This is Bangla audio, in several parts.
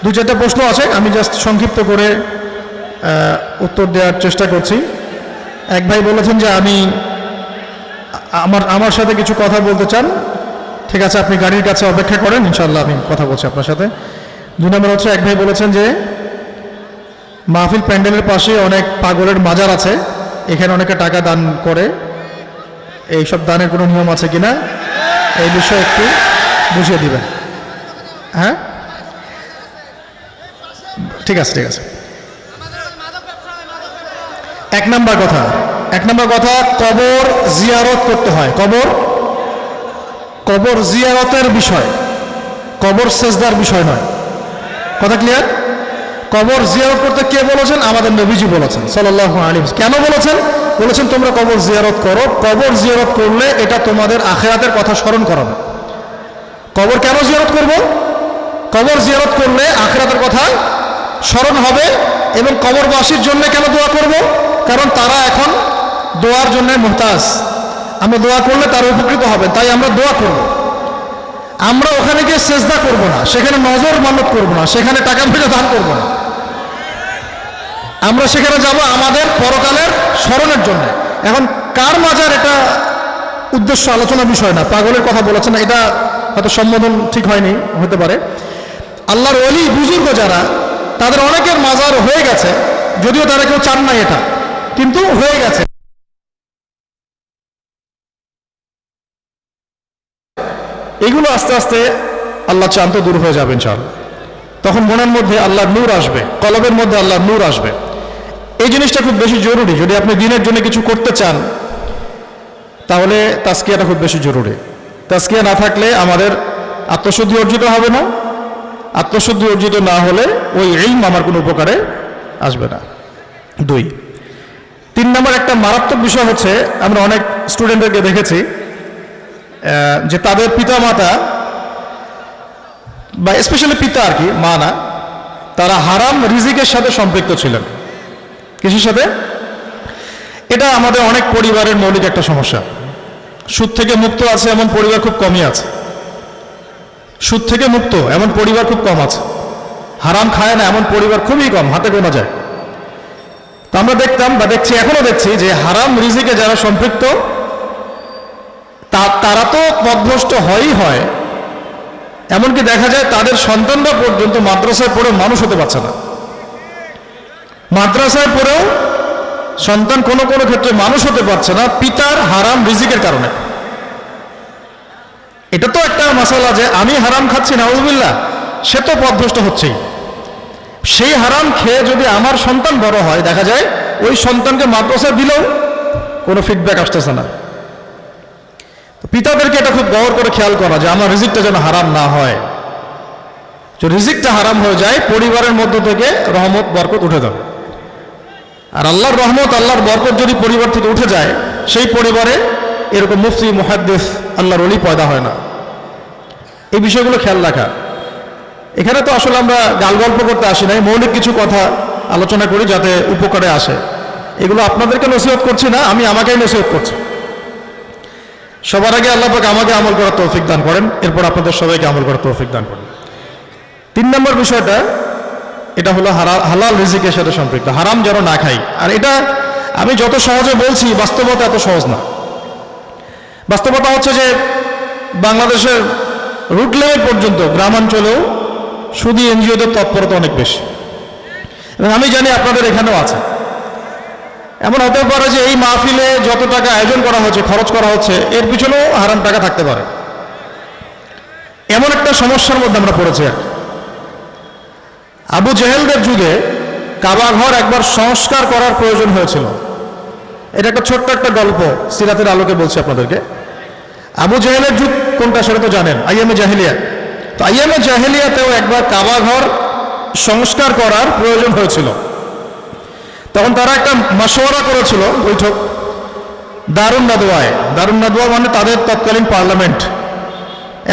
দু চারটা প্রশ্ন আছে, আমি জাস্ট সংক্ষিপ্ত করে উত্তর দেওয়ার চেষ্টা করছি। এক ভাই বলেছেন যে আমি আমার সাথে কিছু কথা বলতে চান। ঠিক আছে, আপনি গাড়ির কাছে অপেক্ষা করেন, ইনশাআল্লাহ আমি কথা বলছি আপনার সাথে। 2 নম্বর হচ্ছে, এক ভাই বলেছেন যে মাহফিল প্যান্ডেলের পাশে অনেক পাগলের মাজার আছে, এখানে অনেকে টাকা দান করে, এইসব দানের কোনো নিয়ম আছে কিনা এই বিষয়ে একটু বুঝিয়ে দিবেন। হ্যাঁ, ঠিক আছে ঠিক আছে। এক নম্বর কথা, কবর জিয়ারত করতে হয়। কবর জিয়ারতের বিষয়, কবর সেজদার বিষয় নয়। কথা ক্লিয়ার? কবর জিয়ারত করতে কে বলেছেন? আমাদের নবীজি বলেছেন সাল্লাল্লাহু আলাইহি ওয়াসাল্লাম। কেন বলেছেন তোমরা কবর জিয়ারত করো। কবর জিয়ারত করলে এটা তোমাদের আখিরাতের কথা স্মরণ করাবে। কবর কেন জিয়ারত করব? কবর জিয়ারত করলে আখিরাতের কথা স্মরণ হবে। এবং কবরবাসীর জন্য কেন দোয়া করব? কারণ তারা এখন দোয়ার জন্য মুহতাজ। আমরা দোয়া করলে তারা উপকৃত হবে, তাই আমরা দোয়া করব। আমরা ওখানে গিয়ে সেজদা করব না, সেখানে নজর মানত করব না, সেখানে টাকা পয়সা দান করব না। আমরা সেখানে যাব আমাদের পরকালের স্মরণের জন্য। এখন কার মাজার, এটা উদ্দেশ্য আলোচনার বিষয় না। পাগলের কথা বলেছেন, এটা হয়তো সম্বোধন ঠিক হয়নি, হতে পারে। আল্লাহর ওলি বুজুর্গ যারা, তাদের অনেকের মাজার হয়ে গেছে, যদিও তারা কেউ চান না এটা, কিন্তু হয়ে গেছে। এগুলো আস্তে আস্তে আল্লাহ চান তো দূর হয়ে যাবে ইনশাআল্লাহ। তখন মনের মধ্যে আল্লাহর নূর আসবে, কলবের মধ্যে আল্লাহর নূর আসবে। এই জিনিসটা খুব বেশি জরুরি। যদি আপনি দিনের জন্য কিছু করতে চান, তাহলে তাজকিয়াটা খুব বেশি জরুরি। তাজকিয়া না থাকলে আমাদের আত্মশুদ্ধি অর্জিত হবে না। আত্মশুদ্ধি অর্জিত না হলে ওই ইলম আমার কোনো উপকারে আসবে না। 2 3 নম্বর একটা মারাত্মক বিষয় হচ্ছে, আমরা অনেক স্টুডেন্টদেরকে দেখেছি যে তাদের পিতা মাতা, বা স্পেশালি পিতা আর কি, মা না, তারা হারাম রিজিকের সাথে সম্পৃক্ত ছিলেন। কিসের সাথে? এটা আমাদের অনেক পরিবারের মৌলিক একটা সমস্যা। সুদ থেকে মুক্ত আছে এমন পরিবার খুব কমই আছে। সুদ থেকে মুক্ত এমন পরিবার খুব কম আছে। হারাম খায় না এমন পরিবার খুবই কম, হাতে গোনা যায়। তো আমরা দেখতাম বা দেখছি, এখনো দেখছি যে হারাম রিজিকে যারা সম্পৃক্ত তারা তো পথভ্রষ্ট হয়ই হয়। এমনকি দেখা যায় তাদের সন্তানরা পর্যন্ত মাদ্রাসায় পড়েও মানুষ হতে পারছে না। মাদ্রাসায় পড়েও সন্তান কোনো কোনো ক্ষেত্রে মানুষ হতে পারছে না পিতার হারাম রিজিকের কারণে। এটা তো একটা মাসালা যে আমি হারাম খাচ্ছি, নাউযুবিল্লাহ, সে তো পথভ্রষ্ট হচ্ছেই। সেই হারাম খেয়ে যদি আমার সন্তান বড় হয়, দেখা যায় ওই সন্তানকে মাদ্রাসায় দিলেও কোনো ফিডব্যাক আসতেছে না। পিতাদেরকে এটা খুব গৌর করে খেয়াল করা যে আমার রিজিকটা যেন হারাম না হয়। যদি রিজিকটা হারাম হয়ে যায়, পরিবারের মধ্য থেকে রহমত বরকত উঠে যাবে। আর আল্লাহর রহমত, আল্লাহর বরকত যদি পরিবার থেকে উঠে যায়, সেই পরিবারে এরকম মুফতি, মুহাদ্দিস, আল্লাহর ওলি পয়দা হয় না। এই বিষয়গুলো খেয়াল রাখা। এখানে তো আসলে আমরা গাল গল্প করতে আসি নাই, মৌলিক কিছু কথা আলোচনা করি যাতে উপকারে আসে। এগুলো আপনাদেরকে নসিহত করছি না, আমি আমাকেই নসিহত করছি। সবার আগে আল্লাহ পাক আমাকে আমল করার তৌফিক দান করেন, এরপর আপনাদের সবাইকে আমল করার তৌফিক দান করেন। 3 নম্বর বিষয়টা, এটা হলো হালাল রিজিকের সাথে সম্পৃক্ত, হারাম যেন না খাই। আর এটা আমি যত সহজে বলছি, বাস্তবতা এত সহজ না। বাস্তবতা হচ্ছে যে বাংলাদেশের রুট লেভেল পর্যন্ত, গ্রামাঞ্চলেও সুদী এনজিওদের তৎপরতা অনেক বেশি। এবং আমি জানি আপনাদের এখানেও আছে। এমন হতে পারে যে এই মাহফিলে যত টাকা আয়োজন করা হচ্ছে, খরচ করা হচ্ছে, এর পিছনেও হারাম টাকা থাকতে পারে। এমন একটা সমস্যার মধ্যে আমরা পড়েছি আর কি। আবু জেহেলদের যুগে কাবা ঘর একবার সংস্কার করার প্রয়োজন হয়েছিল। এটা একটা ছোট্ট একটা গল্প, সিরাতের আলোকে বলছি আপনাদেরকে। আবু জেহেলের যুগ কোনটা সেটা তো জানেন, আইয়ামে জাহেলিয়া। তো আইয়ামে জাহেলিয়াতেও একবার কাবা ঘর সংস্কার করার প্রয়োজন হয়েছিল। তখন তারা একটা মাশওয়ারা করেছিল, বৈঠক, দারুন নাদওয়ায়। দারুন নাদওয়া মানে তাদের তৎকালীন পার্লামেন্ট,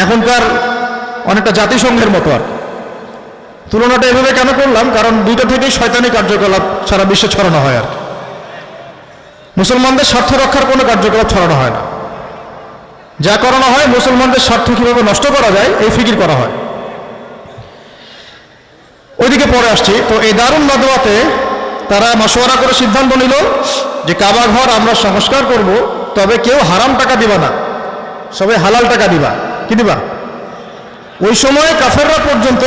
এখনকার অনেকটা জাতিসংঘের মতো আর। তুলনাটা এভাবে কেন করলাম, কারণ দুইটা থেকেই শয়তানি কার্যকলাপ সারা বিশ্বে ছড়ানো হয় আর কি। মুসলমানদের স্বার্থ রক্ষার কোনো কার্যকলাপ ছড়ানো হয় না। যা করানো হয় মুসলমানদের স্বার্থ কীভাবে নষ্ট করা যায় এই ফিকির করা হয়। দিকে পরে আসছি। তো এই দারুন নাদওয়াতে তারা মশওয়ারা করে সিদ্ধান্ত নিল যে কাবা ঘর আমরা সংস্কার করব, তবে কেউ হারাম টাকা দিবা না, সবাই হালাল টাকা দিবা। কি দিবা? ওই সময় কাফেররা পর্যন্ত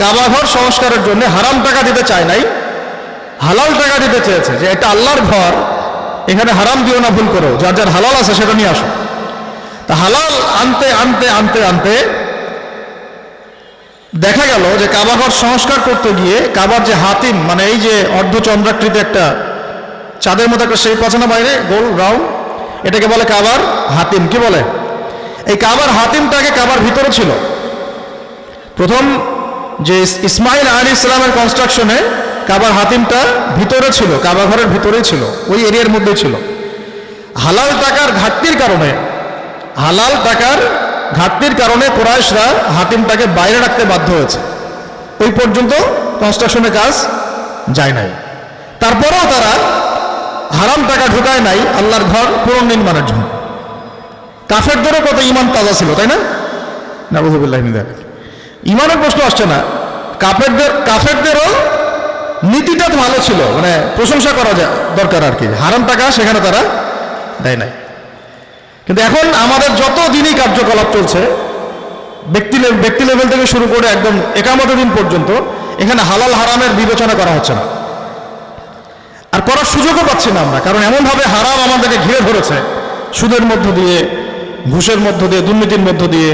কাবা ঘর সংস্কারের জন্য হারাম টাকা দিতে চায় নাই, হালাল টাকা দিতে চেয়েছে, যে এটা আল্লাহর ঘর, এখানে হারাম দিও না, ভুল করো, যার যার হালাল আছে সেটা নিয়ে আসো। তা হালাল আনতে আনতে আনতে আনতে দেখা গেল যে কাবা ঘর সংস্কার করতে গিয়ে কাবার যে হাতিম, মানে এই যে অর্ধচন্দ্রাকৃতি একটা চাঁদের মতো একটা শেপ আছে না বাইরে, গোল রাউন্ড, এটাকে বলে কাবার হাতিম। কি বলে? এই কাবার হাতিমটাকে কাবার ভিতরে ছিল। প্রথম যে ইসমাইল আলাইহিস সালামের কনস্ট্রাকশনে কাবার হাতিমটা ভিতরে ছিল, কাবা ঘরের ভিতরেই ছিল, ওই এরিয়ার মধ্যেই ছিল। হালাল টাকার ঘাটতির কারণে কুরাইশরা হাতিমটাকে বাইরে রাখতে বাধ্য হয়েছে। ওই পর্যন্ত কনস্ট্রাকশনের কাজ যায় নাই। তারপরেও তারা হারাম টাকা ঢুকায় নাই আল্লাহর ঘর পুনর্নির্মাণের জন্য। কাফেরদেরও কত ইমান তাজা ছিল, তাই না? নাউযুবিল্লাহি মিন যালিক। ইমানের প্রশ্ন আসছে না, কাফেরদেরও নীতিটা ভালো ছিল, মানে প্রশংসা করা যায় দরকার আর কি। হারাম টাকা সেখানে তারা দেয় নাই। কিন্তু এখন আমাদের যত দিনই কার্যকলাপ চলছে, ব্যক্তি লেভেল থেকে শুরু করে একদম একামতের দিন পর্যন্ত, এখানে হালাল হারামের বিবেচনা করা হচ্ছে না, আর করার সুযোগও পাচ্ছি না আমরা। কারণ এমনভাবে হারাম আমাদেরকে ঘিরে ধরেছে, সুদের মধ্য দিয়ে, ঘুষের মধ্য দিয়ে, দুর্নীতির মধ্য দিয়ে,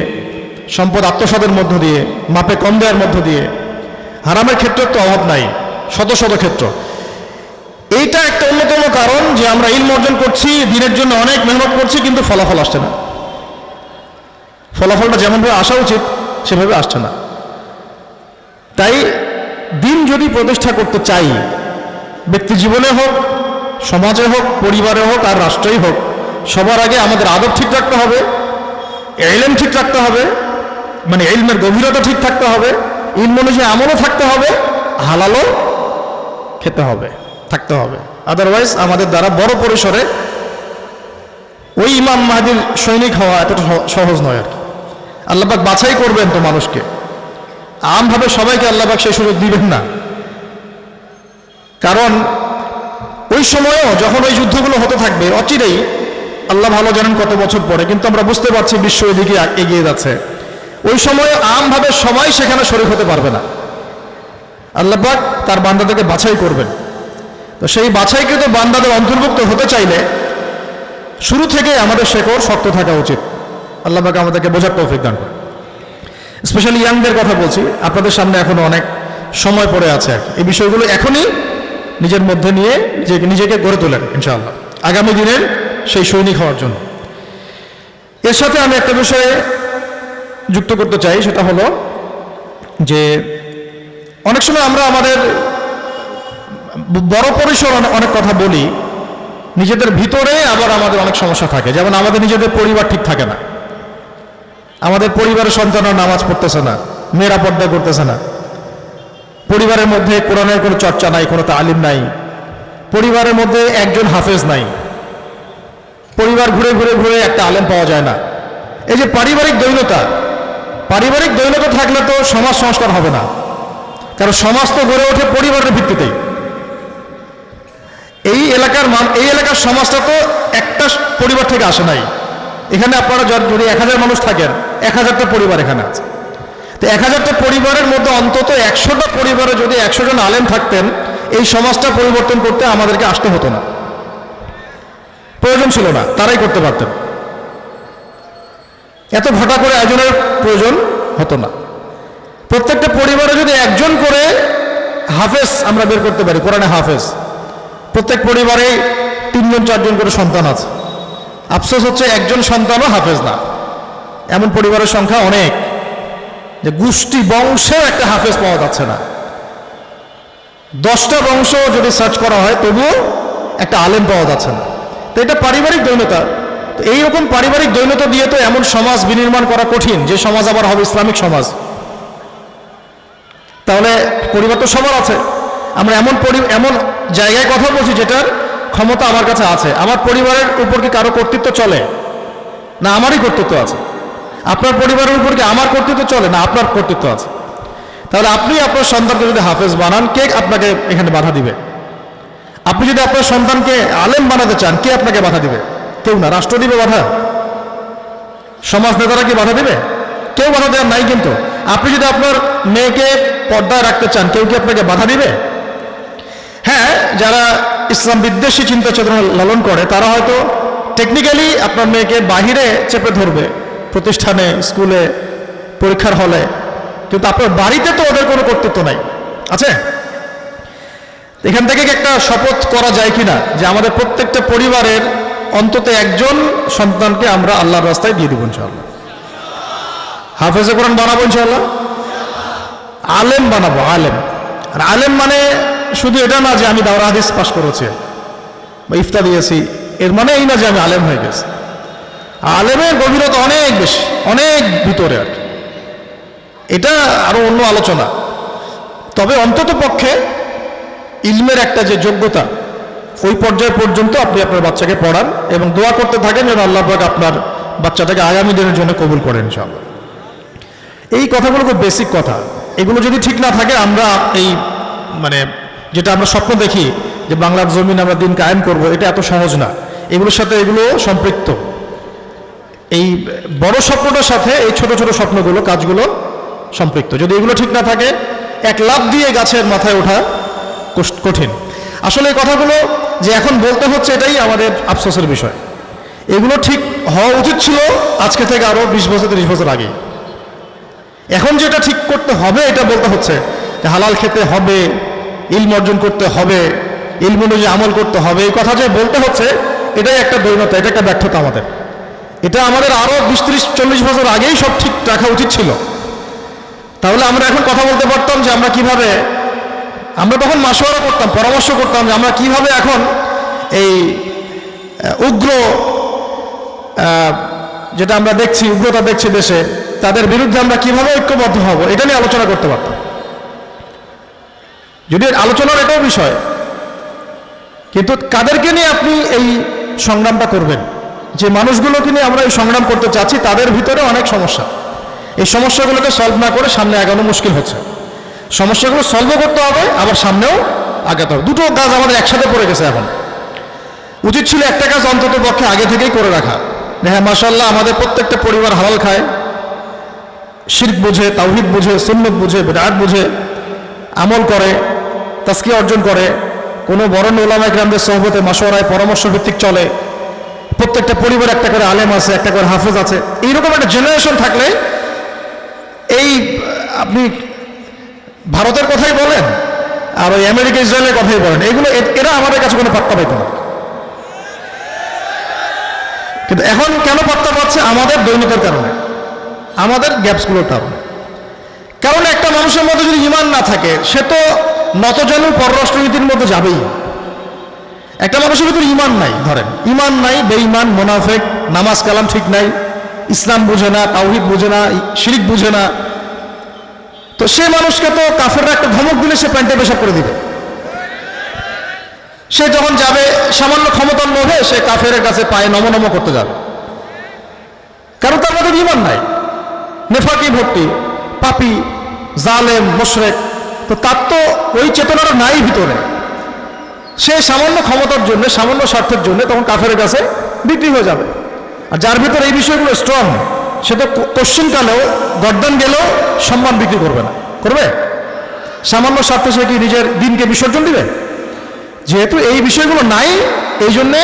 সম্পদ আত্মসাতের মধ্য দিয়ে, মাপে কম দেওয়ার মধ্য দিয়ে। হারামের ক্ষেত্রে তো অভাব নাই, শত শত ক্ষেত্র। এইটা একটা অন্যতম কারণ যে আমরা ইলম অর্জন করছি, দিনের জন্য অনেক মেহনত করছি, কিন্তু ফলাফল আসছে না। ফলাফলটা যেমনভাবে আসা উচিত সেভাবে আসছে না। তাই দিন যদি প্রতিষ্ঠা করতে চাই, ব্যক্তি জীবনে হোক, সমাজে হোক, পরিবারে হোক, আর রাষ্ট্রেই হোক, সবার আগে আমাদের আদব ঠিক রাখতে হবে, ইলম ঠিক রাখতে হবে, মানে ইলমের গভীরতা ঠিক থাকতে হবে, ইলম অনুযায়ী আমলও থাকতে হবে, হালালও খেতে হবে, থাকতে হবে। আদারওয়াইজ আমাদের দ্বারা বড় পরিসরে ওই ইমাম মাহদির সৈনিক হওয়া এতটা সহজ নয় আর কি। আল্লাহ পাক বাছাই করবেন তো মানুষকে, আমভাবে সবাইকে আল্লাহ পাক সেই সুযোগ দিবেন না। কারণ ওই সময়ও যখন ওই যুদ্ধগুলো হতে থাকবে, অচিরেই, আল্লাহ ভালো জানেন কত বছর পরে, কিন্তু আমরা বুঝতে পারছি বিশ্ব এদিকে এগিয়ে যাচ্ছে। ওই সময় আমভাবে সবাই সেখানে শরীক হতে পারবে না। আল্লাহ পাক তার বান্দাদেরকে বাছাই করবেন। তো সেই বাছাইকৃত বান্দাদের অন্তর্ভুক্ত হতে চাইলে শুরু থেকে আমাদের শেকড় শক্ত থাকা উচিত। আল্লাহ পাক আমাদেরকে বোঝার তৌফিক দান করে। স্পেশালি ইয়াংদের কথা বলছি, আপনাদের সামনে এখনো অনেক সময় পড়ে আছে। এই বিষয়গুলো এখনই নিজের মধ্যে নিয়ে নিজেকে গড়ে তোলেন ইনশাআল্লাহ, আগামী দিনের সেই সৈনিক হওয়ার জন্য। এর সাথে আমি একটা বিষয়ে যুক্ত করতে চাই, সেটা হলো যে অনেক সময় আমরা আমাদের বড় পরিসর অনেক কথা বলি, নিজেদের ভিতরে আবার আমাদের অনেক সমস্যা থাকে। যেমন আমাদের নিজেদের পরিবার ঠিক থাকে না, আমাদের পরিবারের সন্তানরা নামাজ পড়তেছে না, মেয়েরা পর্দা করতেছে না, পরিবারের মধ্যে কোরআনের কোনো চর্চা নাই, কোনো তালিম নাই, পরিবারের মধ্যে একজন হাফেজ নাই, পরিবার ঘুরে ঘুরে ঘুরে একটা আলেম পাওয়া যায় না। এই যে পারিবারিক দৈন্যতা থাকলে তো সমাজ সংস্কার হবে না, কারণ সমাজ তো গড়ে ওঠে পরিবারের ভিত্তিতেই। এই এলাকার সমাজটা তো একটা পরিবার থেকে আসে নাই। এখানে আপনারা যদি 1000 মানুষ থাকেন, 1000টা পরিবার এখানে আছে। তো 1000টা পরিবারের মধ্যে অন্তত 100টা পরিবারে যদি 100 জন আলেম থাকতেন, এই সমাজটা পরিবর্তন করতে আমাদেরকে আসতে হতো না, প্রয়োজন ছিল না, তারাই করতে পারতেন। এত ভাটা করে আয়োজনের প্রয়োজন হতো না। প্রত্যেকটা পরিবারে যদি একজন করে হাফেজ আমরা বের করতে পারি, কোরআনে হাফেজ, প্রত্যেক পরিবারে 3জন 4জন করে সন্তান আছে। আফসোস হচ্ছে একজন সন্তানও হাফেজ না, এমন পরিবারের সংখ্যা অনেক, যে গোষ্ঠী বংশেও একটা হাফেজ পাওয়া যাচ্ছে না। 10টা বংশ যদি সার্চ করা হয় তবুও একটা আলেম পাওয়া যাচ্ছে না। তো এটা পারিবারিক দৈন্যতা। তো এইরকম পারিবারিক দৈন্যতা দিয়ে তো এমন সমাজ বিনির্মাণ করা কঠিন, যে সমাজ আবার হবে ইসলামিক সমাজ। তাহলে পরিবার তো সবার আছে। আমরা এমন জায়গায় কথা বলছি যেটার ক্ষমতা আমার কাছে আছে। আমার পরিবারের উপর কি কারো কর্তৃত্ব চলে? না, আমারই কর্তৃত্ব আছে। আপনার পরিবারের উপর কি আমার কর্তৃত্ব চলে? না, আপনার কর্তৃত্ব আছে। তাহলে আপনি আপনার সন্তানকে যদি হাফেজ বানান, কে আপনাকে এখানে বাধা দিবে? আপনি যদি আপনার সন্তানকে আলেম বানাতে চান, কে আপনাকে বাধা দিবে? কেউ না। রাষ্ট্র দিবে বাধা? সমাজ নেতারা কি বাধা দিবে? কেউ বাধা দেওয়ার নাই। কিন্তু আপনি যদি আপনার মেয়েকে পর্দায় রাখতে চান, কেউ কি আপনাকে বাধা দিবে? হ্যাঁ, যারা ইসলাম বিদ্বেষী চিন্তা চেতনা লালন করে তারা হয়তো টেকনিক্যালি আপনার মেয়েকে বাহিরে চেপে ধরবে, প্রতিষ্ঠানে, স্কুলে, পরীক্ষার হলে, কিন্তু আপনার বাড়িতে তো ওদের কোনো কর্তৃত্ব নাই, আছে? এখান থেকে একটা শপথ করা যায় কিনা যে আমাদের প্রত্যেকটা পরিবারের অন্তত একজন সন্তানকে আমরা আল্লাহর রাস্তায় দিয়ে দিব ইনশাআল্লাহ, হাফেজে কোরআন বানাবো ইনশাআল্লাহ, আলেম বানাবো, আলেম। আর আলেম মানে শুধু এটা না যে আমি দাওরা হাদিস পাশ করেছি বা ইফতা দিয়েছি, এর মানে এই না যে আমি আলেম হয়ে গেছি। আলেমের গভীরতা অনেক বেশি, অনেক ভিতরে আর কি। এটা আরো অন্য আলোচনা। তবে অন্তত পক্ষে ইলমের একটা যে যোগ্যতা, ওই পর্যায় পর্যন্ত আপনি আপনার বাচ্চাকে পড়ান এবং দোয়া করতে থাকেন যেন আল্লাহ পাক আপনার বাচ্চাটাকে আগামী দিনের জন্য কবুল করেন ইনশাআল্লাহ। এই কথাগুলো খুব বেসিক কথা। এগুলো যদি ঠিক না থাকে, আমরা এই মানে যেটা আমরা স্বপ্ন দেখি যে বাংলার জমিন আমরা দিন কায়েম করব, এটা এত সহজ না। এগুলোর সাথে এগুলো সম্পৃক্ত। এই বড় স্বপ্নটার সাথে এই ছোট ছোট স্বপ্নগুলো, কাজগুলো সম্পৃক্ত। যদি এগুলো ঠিক না থাকে, এক লাফ দিয়ে গাছের মাথায় ওঠা কঠিন। আসলে এই কথাগুলো যে এখন বলতে হচ্ছে, এটাই আমাদের আফসোসের বিষয়। এগুলো ঠিক হওয়া উচিত ছিল আজকে থেকে আরো 20 বছর 30 বছর আগে। এখন যেটা ঠিক করতে হবে এটা বলতে হচ্ছে যে হালাল খেতে হবে, ইলম অর্জন করতে হবে, ইলম অনুযায়ী আমল করতে হবে। এই কথা যে বলতে হচ্ছে, এটাই একটা দৈনতা, এটা একটা ব্যর্থতা আমাদের। এটা আমাদের আরো 20 30 40 বছর আগেই সব ঠিক রাখা উচিত ছিল। তাহলে আমরা এখন কথা বলতে পারতাম যে আমরা কিভাবে, আমরা তখন মাশওয়ারা করতাম, পরামর্শ করতাম যে আমরা কিভাবে এখন এই উগ্র যেটা আমরা দেখছি, উগ্রতা দেখছি দেশে, তাদের বিরুদ্ধে আমরা কিভাবে ঐক্যবদ্ধ হব, এটা নিয়ে আলোচনা করতে পারতাম। যদি আলোচনার এটাও বিষয়, কিন্তু কাদেরকে নিয়ে আপনি এই সংগ্রামটা করবেন? যে মানুষগুলোকে নিয়ে আমরা এই সংগ্রাম করতে চাচ্ছি, তাদের ভিতরে অনেক সমস্যা। এই সমস্যাগুলোকে সলভ না করে সামনে আগানো মুশকিল হচ্ছে। সমস্যাগুলো সলভও করতে হবে, আবার সামনেও আগাতে হবে। দুটো কাজ আমাদের একসাথে পড়ে গেছে। এখন উচিত ছিল একটা কাজ অন্তত পক্ষে আগে থেকেই করে রাখা। হ্যাঁ, মাশাআল্লাহ, আমাদের প্রত্যেকটা পরিবার হালাল খায়, শিরক বুঝে, তাওহীদ বুঝে, সুন্নাত বুঝে, বিদআত বুঝে, আমল করে, তাজকিয়া অর্জন করে, কোনো বরেণ্য উলামায়ে কেরামদের সোহবতে মাশওয়ারায় পরামর্শ ভিত্তিক চলে। প্রত্যেকটা পরিবার একটা করে আলেম আছে, একটা করে হাফেজ আছে। এইরকম একটা জেনারেশন থাকলে, এই আপনি ভারতের কথাই বলেন আর ওই আমেরিকা ইসরায়েলের কথাই বলেন, এগুলো এরা আমাদের কাছে কোনো পাত্তা পাইত না। কিন্তু এখন কেন পাত্তা পাচ্ছে? আমাদের দৈনিকের কারণে, আমাদের গ্যাপসগুলোর কারণে। কারণ একটা মানুষের মধ্যে যদি ঈমান না থাকে, সে তো নতজানু পররাষ্ট্রনীতির মধ্যে যাবেই। একটা মানুষের ভিতরে ঈমান নাই, ধরেন ঈমান নাই, বেঈমান, মুনাফিক, নামাজ কালাম ঠিক নাই, ইসলাম বুঝে না, তাওহীদ বুঝে না, শিরক বুঝে না, তো সে মানুষকে তো কাফেররা একটা ধমক দিলে সে প্যান্টে পেশাব করে দিবে। সে যখন যাবে সামান্য ক্ষমতার লোভে, সে কাফেরের কাছে পায়ে নমনম করতে যাবে, কারণ তার মধ্যে ঈমান নাই, নেফাকি ভর্তি, পাপী, জালেম, মুশরিক। তো তার তো ওই চেতনাটা নাই ভিতরে। সে সামান্য ক্ষমতার জন্য, সামান্য স্বার্থের জন্য তখন কাফেরের কাছে বিক্রি হয়ে যাবে। আর যার ভিতরে এই বিষয়গুলো স্ট্রং, সে তো কোশ্চিনকালেও, গর্দান গেলেও সম্মান বিক্রি করবে না। করবে? সামান্য স্বার্থে সে কি নিজের দিনকে বিসর্জন দিবে? যেহেতু এই বিষয়গুলো নাই, এই জন্যে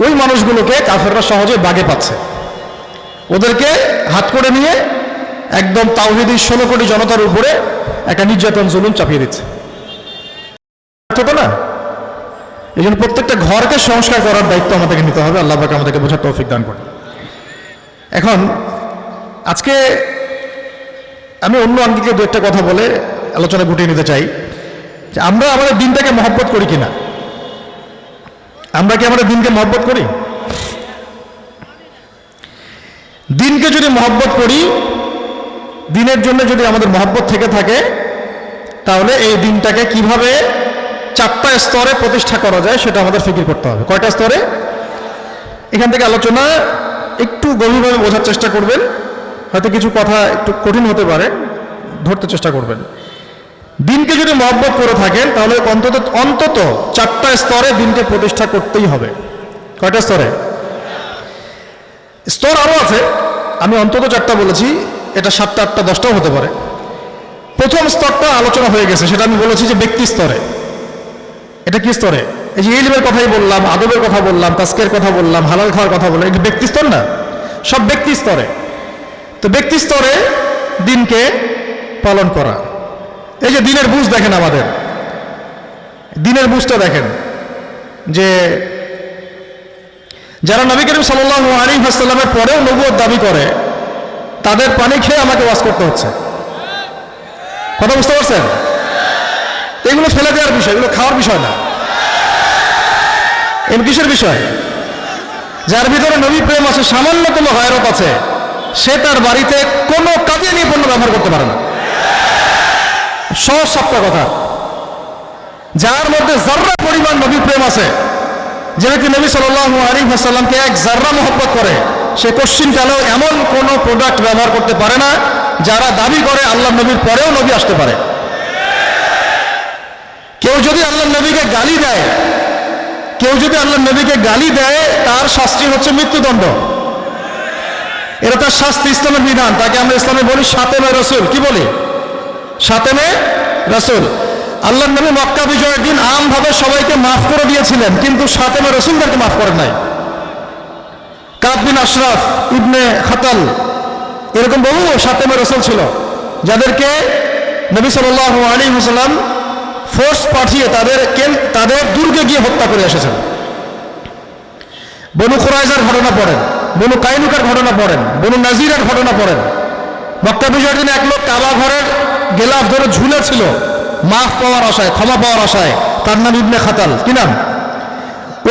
ওই মানুষগুলোকে কাফেররা সহজে বাগে পাচ্ছে। ওদেরকে হাত করে নিয়ে একদম তাওহীদি 16 কোটি জনতার উপরে একটা নির্যাতন জুলুম চাপিয়ে দিচ্ছে। তো না, এই জন্য প্রত্যেকটা ঘরকে সংস্কার করার দায়িত্ব আমাদেরকে নিতে হবে। আল্লাহ পাক আমাদেরকে বোঝার তৌফিক দান করেন। এখন আজকে আমি অন্য আঙ্গিকে দু একটা কথা বলে আলোচনা গুটিয়ে নিতে চাই যে আমরা আমাদের দিনটাকে মহব্বত করি কিনা। আমরা কি আমাদের দিনকে মহব্বত করি? দিনকে যদি মহব্বত করি, দিনের জন্য যদি আমাদের মহব্বত থেকে থাকে, তাহলে এই দিনটাকে কিভাবে 4টা স্তরে প্রতিষ্ঠা করা যায় সেটা আমাদের ফিকির করতে হবে। কয়টা স্তরে? এখান থেকে আলোচনা একটু গভীরভাবে বোঝার চেষ্টা করবেন। হয়তো কিছু কথা একটু কঠিন হতে পারে, ধরতে চেষ্টা করবেন। দিনকে যদি মহব্বত করে থাকেন তাহলে অন্তত 4টা স্তরে দিনকে প্রতিষ্ঠা করতেই হবে। কয়টা স্তরে? স্তর আরও আছে, আমি অন্তত 4টা বলেছি, এটা 7টা 8টা 10টাও হতে পারে। প্রথম স্তরটা আলোচনা হয়ে গেছে, সেটা আমি বলেছি যে ব্যক্তি স্তরে। এটা কি স্তরে? এই যে ইলমের কথাই বললাম, আদবের কথা বললাম, তাস্কের কথা বললাম, হালাল খাওয়ার কথা বললাম, এটা ব্যক্তি স্তর না? সব ব্যক্তি স্তরে। তো ব্যক্তি স্তরে দিনকে পালন করা, এই যে দিনের বুঝ দেখেন, আমাদের দিনের বুঝটা দেখেন যে যারা নবী করিম সাল্লাল্লাহু আলাইহি ওয়াসাল্লামের পরেও নবুয়ত দাবি করে তাদের পানি খেয়ে আমাকে ওয়াজ করতে হচ্ছে। কথা বুঝতে পারছেন? এগুলো ফেলে দেওয়ার বিষয়, এগুলো খাওয়ার বিষয় না। এর কিসের বিষয়? যার ভিতরে নবী প্রেম আছে, সামান্যতম গায়রত আছে, সে তার বাড়িতে কোনো কাদিয়ানি পণ্য ব্যবহার করতে পারে না। সহজ সাপটা কথা। যার মধ্যে জাররা পরিমাণ নবী প্রেম আছে, যে ব্যক্তি নবী সাল্লাল্লাহু আলাইহি ওয়াসাল্লামকে এক জাররা মহব্বত করে, সে কোশ্চিনকালেও এমন কোনো প্রোডাক্ট ব্যবহার করতে পারে না যারা দাবি করে আল্লাহ নবীর পরেও নবী আসতে পারে। কেউ যদি আল্লাহ নবীকে গালি দেয়, তার শাস্তি হচ্ছে মৃত্যুদণ্ড। এটা তার শাস্তি, ইসলামের বিধান। তাকে আমরা ইসলামে বলি শাতেমে রাসূল। কি বলি? শাতেমে রাসূল। আল্লাহ নবী মক্কা বিজয়ের দিন আমভাবে সবাইকে মাফ করে দিয়েছিলেন, কিন্তু শাতেমে রাসূলদেরকে মাফ করেন নাই। কাব বিন আশরাফ ইবনে খাতাল, এরকম বহু শাতেমে রাসূল ছিল যাদেরকে নবী সাল্লাল্লাহু আলাইহি ওয়াসাল্লাম ফোর্স পাঠিয়ে তাদের দুর্গে গিয়ে হত্যা করে এসেছেন। বনু কুরাইজার ঘটনা পড়েন, বনু কাইনুকার ঘটনা পড়েন, বনু নাজিরের ঘটনা পড়েন। মক্কা বিজয়ের দিনে এক লোক কাবা ঘরের গেলাফ ধরে ঝুলেছিল মাফ পাওয়ার আশায়, ক্ষমা পাওয়ার আশায়। তার নাম ইবনে খাতাল। কি নাম?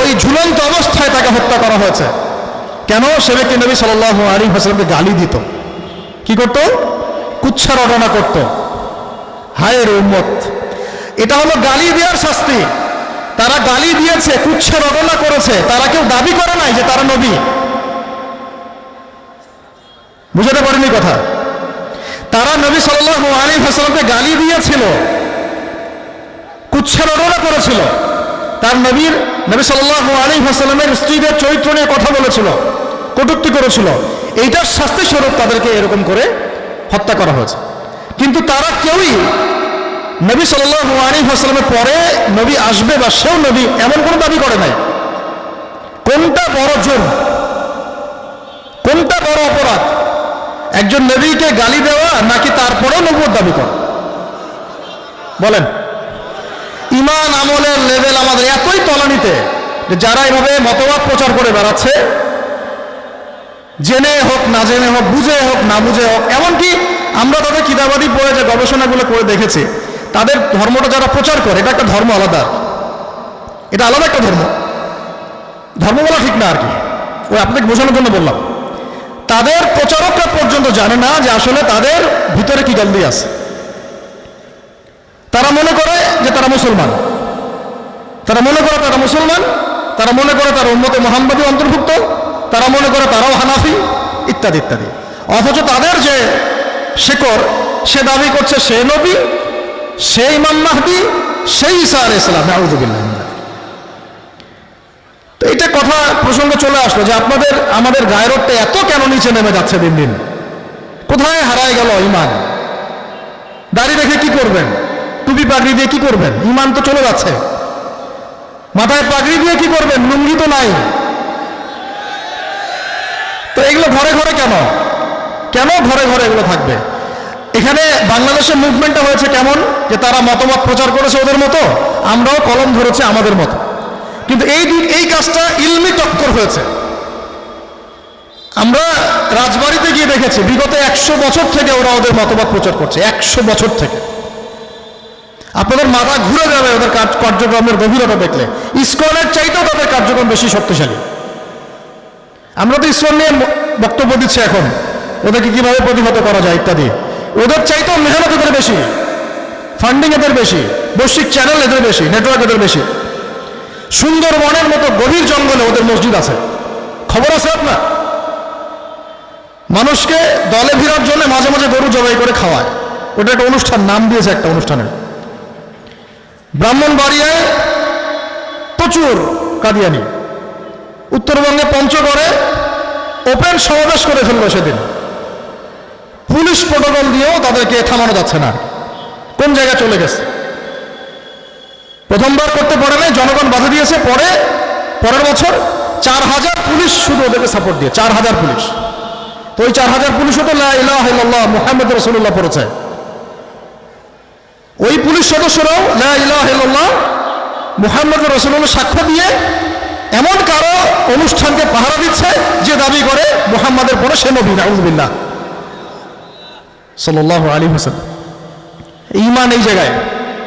ওই ঝুলন্ত অবস্থায় তাকে হত্যা করা হয়েছে। কেন? সে ব্যক্তি নবী সাল্লাল্লাহু আলাইহি ওয়াসাল্লামকে গালি দিত। কি করত? কুচ্ছা রটনা করত। হায় রে উম্মত, এটা হলো গালি দেওয়ার শাস্তি। তারা গালি দিয়েছে, কুচ্ছা রটনা করেছে, তারা কেউ দাবি করে নাই যে তারা নবী। বুঝাতে পারেনি কথা? তারা নবী সাল্লাল্লাহু আলাইহি ওয়াসাল্লামকে গালি দিয়েছিল, কুচ্ছা রটনা করেছিল, তার নবী সাল্লাল্লাহু আলাইহি ওয়াসাল্লামের স্ত্রীদের চরিত্র নিয়ে কথা বলেছিল, কটূক্তি করেছিল। এইটার শাস্তি স্বরূপ তাদেরকে এরকম করে হত্যা করা হয়েছে। কিন্তু তারা কেউই নবী সাল্লাল্লাহু আলাইহি ওয়াসাল্লামের পরে নবী আসবে বা সেও নবী এমন কোনো দাবি করে নাই। কোনটা বড় জুরম, কোনটা বড় অপরাধ? একজন নবীকে গালি দেওয়া নাকি তারপরেও নবুয়ত দাবি করা? বলেন। ঈমান আমলের লেভেল আমাদের এতই তলানিতে যে যারা এভাবে মতবাদ প্রচার করে বেড়াচ্ছে, জেনে হোক না জেনে হোক, বুঝে হোক না বুঝে হোক, এমনকি আমরা তাদের কিতাবাদি পড়ে যে গবেষণাগুলো করে দেখেছি, তাদের ধর্মটা যারা প্রচার করে এটা একটা ধর্ম আলাদা, এটা আলাদা একটা ধর্ম। ধর্ম বলা ঠিক না আর কি, ওই আপনাকে বোঝানোর জন্য বললাম। তাদের প্রচারকরা পর্যন্ত জানে না যে আসলে তাদের ভিতরে কি গল্লি আছে। তারা মনে করে যে তারা মুসলমান, তারা মনে করে তারা মুসলমান, তারা মনে করে তারা উম্মতে মুহাম্মাদি অন্তর্ভুক্ত, তারা মনে করে তারাও হানাফি, ইত্যাদি ইত্যাদি। অথচ তাদের যে শেকড়, সে দাবি করছে সে নবী, সে ইমাম মাহদি, সেই ঈসা আলাইহিস সালাম। নাউযু বিল্লাহ। তো এটা কথা প্রসঙ্গে চলে আসলো যে আমাদের গায়রতটা এত কেন নিচে নেমে যাচ্ছে দিন দিন? কোথায় হারায় গেল ঈমান? দাড়ি রেখে কি করবেন? টুপি পাগড়ি দিয়ে কি করবেন? ঈমান তো চলে যাচ্ছে। মাথায় পাগড়ি দিয়ে কি করবেন? লুঙ্গি তো নাই। তো এগুলো ঘরে ঘরে কেন ঘরে ঘরে এগুলো থাকবে? এখানে বাংলাদেশের মুভমেন্টটা হয়েছে কেমন যে তারা মতবাদ প্রচার করেছে ওদের মতো, আমরাও কলম ধরেছে আমাদের মতো। কিন্তু এই কাজটা ইলমি টক্কর হয়েছে। আমরা রাজবাড়িতে গিয়ে দেখেছি বিগত 100 বছর থেকে ওরা ওদের মতবাদ প্রচার করছে। 100 বছর থেকে। আপনাদের মাথা ঘুরে যাবে ওদের কার্যক্রমের গভীরতা দেখলে। ইসকনের চাইতেও তাদের কার্যক্রম বেশি শক্তিশালী। আমরা তো ইসলাম নিয়ে বক্তব্য দিচ্ছি এখন, ওদেরকে কিভাবে প্রতিহত করা যায় ইত্যাদি। ওদের চাইতেও মেহনত এদের বেশি, ফান্ডিং এদের বেশি, বৈশ্বিক চ্যানেল এদের বেশি, নেটওয়ার্ক এদের বেশি। সুন্দরবনের মতো গভীর জঙ্গলে ওদের মসজিদ আছে, খবর আছে আপনার? মানুষকে দলে ভিড়ার জন্য মাঝে মাঝে গরু জবাই করে খাওয়ায়। ওটা একটা অনুষ্ঠান, নাম দিয়েছে একটা অনুষ্ঠানের। ব্রাহ্মণবাড়িয়ায় প্রচুর কাদিয়ানি, উত্তরবঙ্গে পঞ্চগড়ে ওপেন সমাবেশ করে ফেললো সেদিন। পুলিশ প্রোটোকল দিয়েও তাদেরকে থামানো যাচ্ছে না, কোন জায়গায় চলে গেছে। প্রথমবার করতে পারে নাই, জনগণ বাধা দিয়েছে। পরের বছর 4000 পুলিশ শুধু ওদেরকে সাপোর্ট দিয়ে, 4000 পুলিশ। তো ওই 4000 পুলিশও তো লা ইলাহা ইল্লাল্লাহ মুহাম্মদ রাসূলুল্লাহ পড়েছে। ওই পুলিশ সদস্যরাও লা ইলাহা ইল্লাল্লাহ মুহাম্মদ রাসূলুল্লাহ সাক্ষ্য দিয়ে এমন কারো অনুষ্ঠানকে পাহারা দিচ্ছে যে দাবি করে মুহাম্মাদের পরে সে নবী, নাউযুবিল্লাহ সাল্লাল্লাহু আলাইহি ওয়াসাল্লাম। ঈমান এই জায়গায়,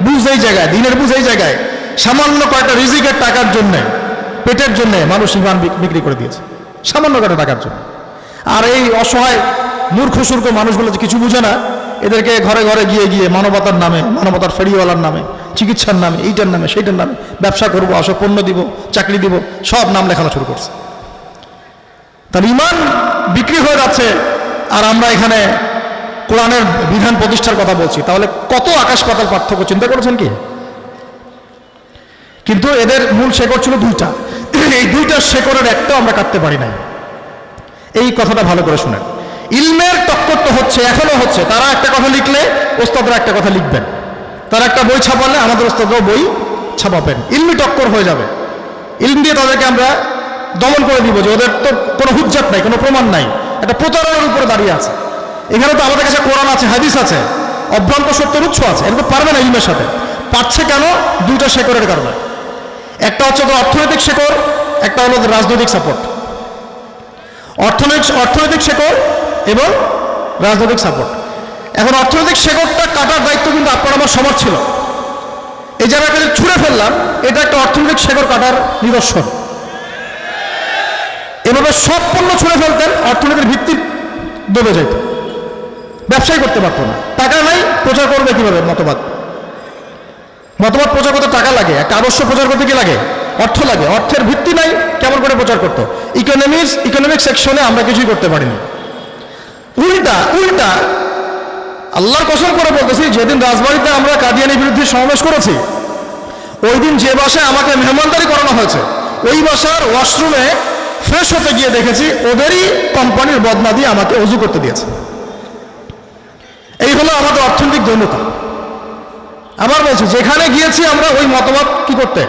বুঝ এই জায়গায়, দিনের বুঝ এই জায়গায়। সামান্য কয়েকটা রিজিকের টাকার জন্য, পেটের জন্য মানুষ ঈমান বিক্রি করে দিয়েছে, সামান্য কয়েকটা টাকার জন্য। আর এই অসহায় মূর্খ সূর্খ মানুষগুলো যে কিছু বুঝে না, এদেরকে ঘরে ঘরে গিয়ে গিয়ে মানবতার নামে, মানবতার ফেরিওয়ালার নামে, চিকিৎসার নামে, এইটার নামে সেইটার নামে, ব্যবসা করবো, আসো পণ্য দিব, চাকরি দিব, সব নাম লেখানো শুরু করছে। তার ঈমান বিক্রি হয়ে যাচ্ছে, আর আমরা এখানে কোরআনের বিধান প্রতিষ্ঠার কথা বলছি। তাহলে কত আকাশ পাতাল পার্থক্য, চিন্তা করেছেন কি? কিন্তু এদের মূল শেকড় ছিল দুইটা, এই দুইটা শেকড়ের একটাও আমরা কাটতে পারি নাই। এই কথাটা ভালো করে শুনেন। ইলমের টক্কর তো হচ্ছে, এখনো হচ্ছে। তারা একটা কথা লিখলে ওস্তাদরা একটা কথা লিখবেন, তারা একটা বই ছাপালে আমাদের ওস্তাদরাও বই ছাপাবেন। ইলমি টক্কর হয়ে যাবে। ইলম দিয়ে তাদেরকে আমরা দমন করে দিব যে ওদের তো কোনো হুজ্জাত নাই, কোনো প্রমাণ নাই, একটা প্রতারণার উপরে দাঁড়িয়ে আছে। এখানে তো আমাদের কাছে কোরআন আছে, হাদিস আছে, অভ্রান্ত সত্যের উৎস আছে। এটা তো পারবে না ইলমের সাথে। পাচ্ছে কেন? দুইটা শেকড়ের কারণে। একটা হচ্ছে তো অর্থনৈতিক শেকড়, একটা হলো রাজনৈতিক সাপোর্ট। অর্থনৈতিক শেকড় এবং রাজনৈতিক সাপোর্ট। এখন অর্থনৈতিক শেকড়টা কাটার দায়িত্ব কিন্তু আপনার আমার সবার ছিল। এই জায়গাটা যে ছুঁড়ে ফেললাম, এটা একটা অর্থনৈতিক শেকড় কাটার নিদর্শন। এভাবে সব পণ্য ছুঁড়ে ফেলতেন, অর্থনীতির ভিত্তি দবে যেত, ব্যবসায় করতে পারতো না। টাকা নাই, প্রচার করবে কিভাবে মতবাদ? মতবাদ প্রচার করতে টাকা লাগে, একটা আদর্শ প্রচার করতে কি লাগে? অর্থ লাগে। অর্থের ভিত্তি নাই, কেমন করে প্রচার করতো? ইকোনমিক সেকশনে আমরা কিছুই করতে পারিনি। উল্টা আল্লাহর কসম করে বলতেছি, যেদিন রাজবাড়িতে আমরা কাদিয়ানির বিরুদ্ধে সমাবেশ করেছি, ওই দিন যে বাসায় আমাকে মেহমানদারি করানো হয়েছে, ওই বাসার ওয়াশরুমে ফ্রেশ হতে গিয়ে দেখেছি ওদেরই কোম্পানির বদনা দিয়ে আমাকে ওযু করতে দিয়েছে। এই হলো আমাদের অর্থনৈতিক দৈন্যতা। আবার বলছি, যেখানে গিয়েছি আমরা ওই মতবাদ কি করতে,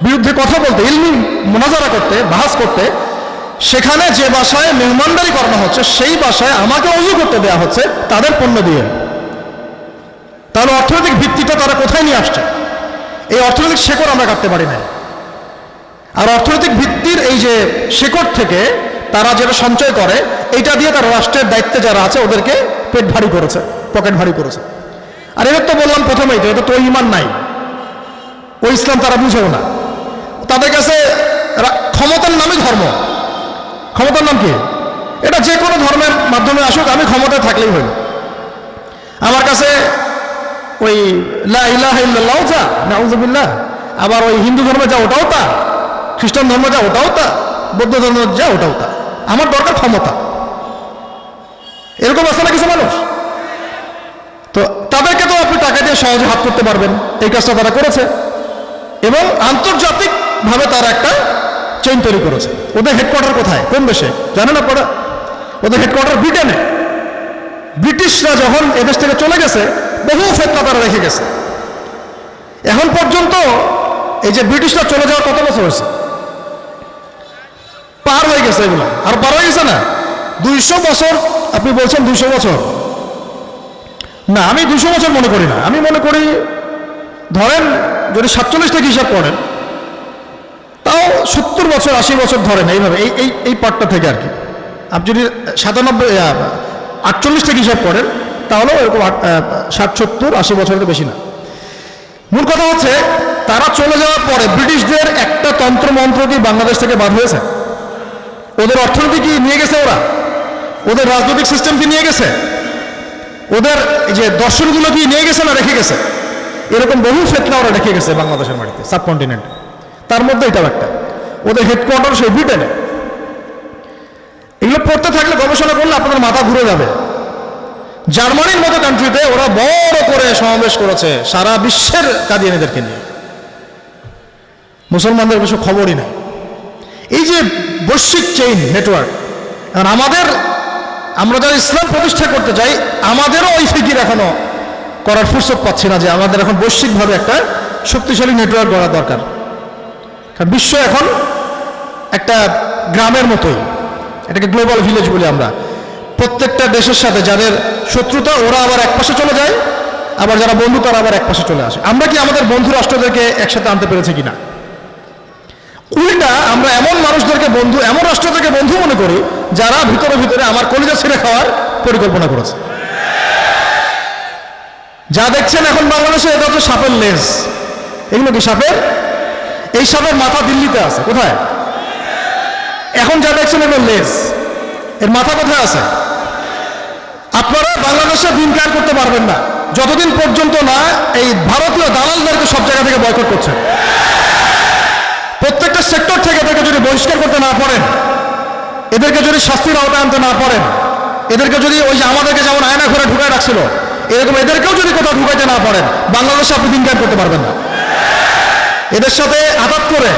বিরুদ্ধে কথা বলতে, ইলমি মুনাজারা করতে, বাহাস করতে, সেখানে যে বাসায় মেহমানদারি করানো হচ্ছে সেই বাসায় আমাকে ওযু করতে দেওয়া হচ্ছে তাদের পণ্য দিয়ে। তাহলে অর্থনৈতিক ভিত্তিটা তারা কোথায় নিয়ে আসছে? এই অর্থনৈতিক শেকড় আমরা কাটতে পারি না। আর অর্থনৈতিক ভিত্তির এই যে শেকড় থেকে তারা যেটা সঞ্চয় করে, এইটা দিয়ে তারা রাষ্ট্রের দায়িত্বে যারা আছে ওদেরকে পেট ভারী করেছে, পকেট ভারী করেছে। আর এবার তো বললাম প্রথমেই, তো এটা তো ঈমান নাই, ওই ইসলাম তারা বুঝেও না। তাদের কাছে ক্ষমতার নামই ধর্ম। ক্ষমতার নাম কি? এটা যে কোনো ধর্মের মাধ্যমে আসুক, আমি ক্ষমতায় থাকলেই হইল। আমার কাছে ওই লা ইলাহা ইল্লাল্লাহ যা, নাউযুবিল্লাহ, আবার ওই হিন্দু ধর্মে যা ওটাও তা, খ্রিস্টান ধর্মে যা ওটাও তা, বৌদ্ধ ধর্ম যা ওটাও তা। আমার দরকার ক্ষমতা। এরকম আছে না কিছু মানুষ? তো তাদেরকে তো আপনি টাকা দিয়ে সহজে হাত করতে পারবেন, এই কাজটা তারা করেছে। এবং আন্তর্জাতিকভাবে তারা একটা চেইন তৈরি করেছে। ওদের হেডকোয়ার্টার কোথায়, কোন দেশে জানেন আপনারা? ওদের হেডকোয়ার্টার ব্রিটেনে। ব্রিটিশরা যখন এদেশ থেকে চলে গেছে, বহু ফেতনা তারা রেখে গেছে। এখন পর্যন্ত এই যে ব্রিটিশরা চলে যাওয়ার কত বছর হয়েছে? পার হয়ে গেছে, এগুলো আর পার হয়ে গেছে না? 200 বছর। আপনি বলছেন 200 বছর না, আমি 200 বছর মনে করি না। আমি মনে করি ধরেন যদি 47 থেকে হিসাব করেন, তাও 70 বছর 80 বছর ধরেন, এইভাবে এই পার্টটা থেকে আর কি। আপনি যদি 48 থেকে হিসাব করেন, তাহলেও এরকম 60 70 80 বছরের বেশি না। মূল কথা হচ্ছে, তারা চলে যাওয়ার পরে ব্রিটিশদের একটা তন্ত্রমন্ত্র কি বাংলাদেশ থেকে বাদ হয়েছে? ওদের অর্থনীতি কি নিয়ে গেছে ওরা? ওদের রাজনৈতিক সিস্টেম কি নিয়ে গেছে? ওদের যে দর্শনগুলো কি নিয়ে গেছে না রেখে গেছে? এরকম বহু ফেতনা ওরা রেখে গেছে বাংলাদেশের মাটিতে, সাবকন্টিনেন্টে। তার মধ্যে এটাও একটা। ওদের হেডকোয়ার্টার সেই ব্রিটেনে। এগুলো পড়তে থাকলে, গবেষণা করলে আপনাদের মাথা ঘুরে যাবে জার্মানির মতো কান্ট্রিতে ওরা বড় করে সমাবেশ করেছে সারা বিশ্বের কাদিয়ানীদেরকে নিয়ে, মুসলমানদের কিছু খবরই নাই। এই যে বৈশ্বিক চেইন নেটওয়ার্ক, আমরা যারা ইসলাম প্রতিষ্ঠা করতে চাই আমাদেরও ওই ফিকির এখনো করার ফুরসত পাচ্ছি না যে আমাদের এখন বৈশ্বিকভাবে একটা শক্তিশালী নেটওয়ার্ক করা দরকার। কারণ বিশ্ব এখন একটা গ্রামের মতোই, এটাকে গ্লোবাল ভিলেজ বলি আমরা। প্রত্যেকটা দেশের সাথে যাদের শত্রুতা ওরা আবার এক পাশে চলে যায়, আবার যারা বন্ধু তারা আবার এক পাশে চলে আসে। আমরা কি আমাদের বন্ধু রাষ্ট্রদেরকে একসাথে আনতে পেরেছি কিনা? উল্টা আমরা এমন মানুষদেরকে বন্ধু, এমন রাষ্ট্রদেরকে বন্ধু মনে করি যারা ভিতরে ভিতরে আমার কলিজা ছিঁড়ে খাওয়ার পরিকল্পনা করেছে। যা দেখছেন এখন বাংলাদেশে, এটা হচ্ছে সাপের লেজ। এগুলো কি সাপের? এই সাপের মাথা দিল্লিতে আছে। কোথায়? এখন যা দেখছেন এগুলো লেজ, এর মাথা কোথায় আছে? আপনারা বাংলাদেশে দিন কায়েম করতে পারবেন না যতদিন পর্যন্ত না এই ভারতীয় দালালদেরকে সব জায়গা থেকে বয়কট করছে। প্রত্যেকটা সেক্টর থেকে এদেরকে যদি বহিষ্কার করতে না পারেন, এদেরকে যদি শাস্তির আওতায় আনতে না পারেন, এদেরকে যদি ওই যে আমাদেরকে যেমন আয়না ঘরে ঢুকায় রাখছিল এরকম এদেরকেও যদি কোথাও ঢুকাইতে না পারেন, বাংলাদেশে আপনি দিন কায়েম করতে পারবেন না। এদের সাথে আঘাত করে,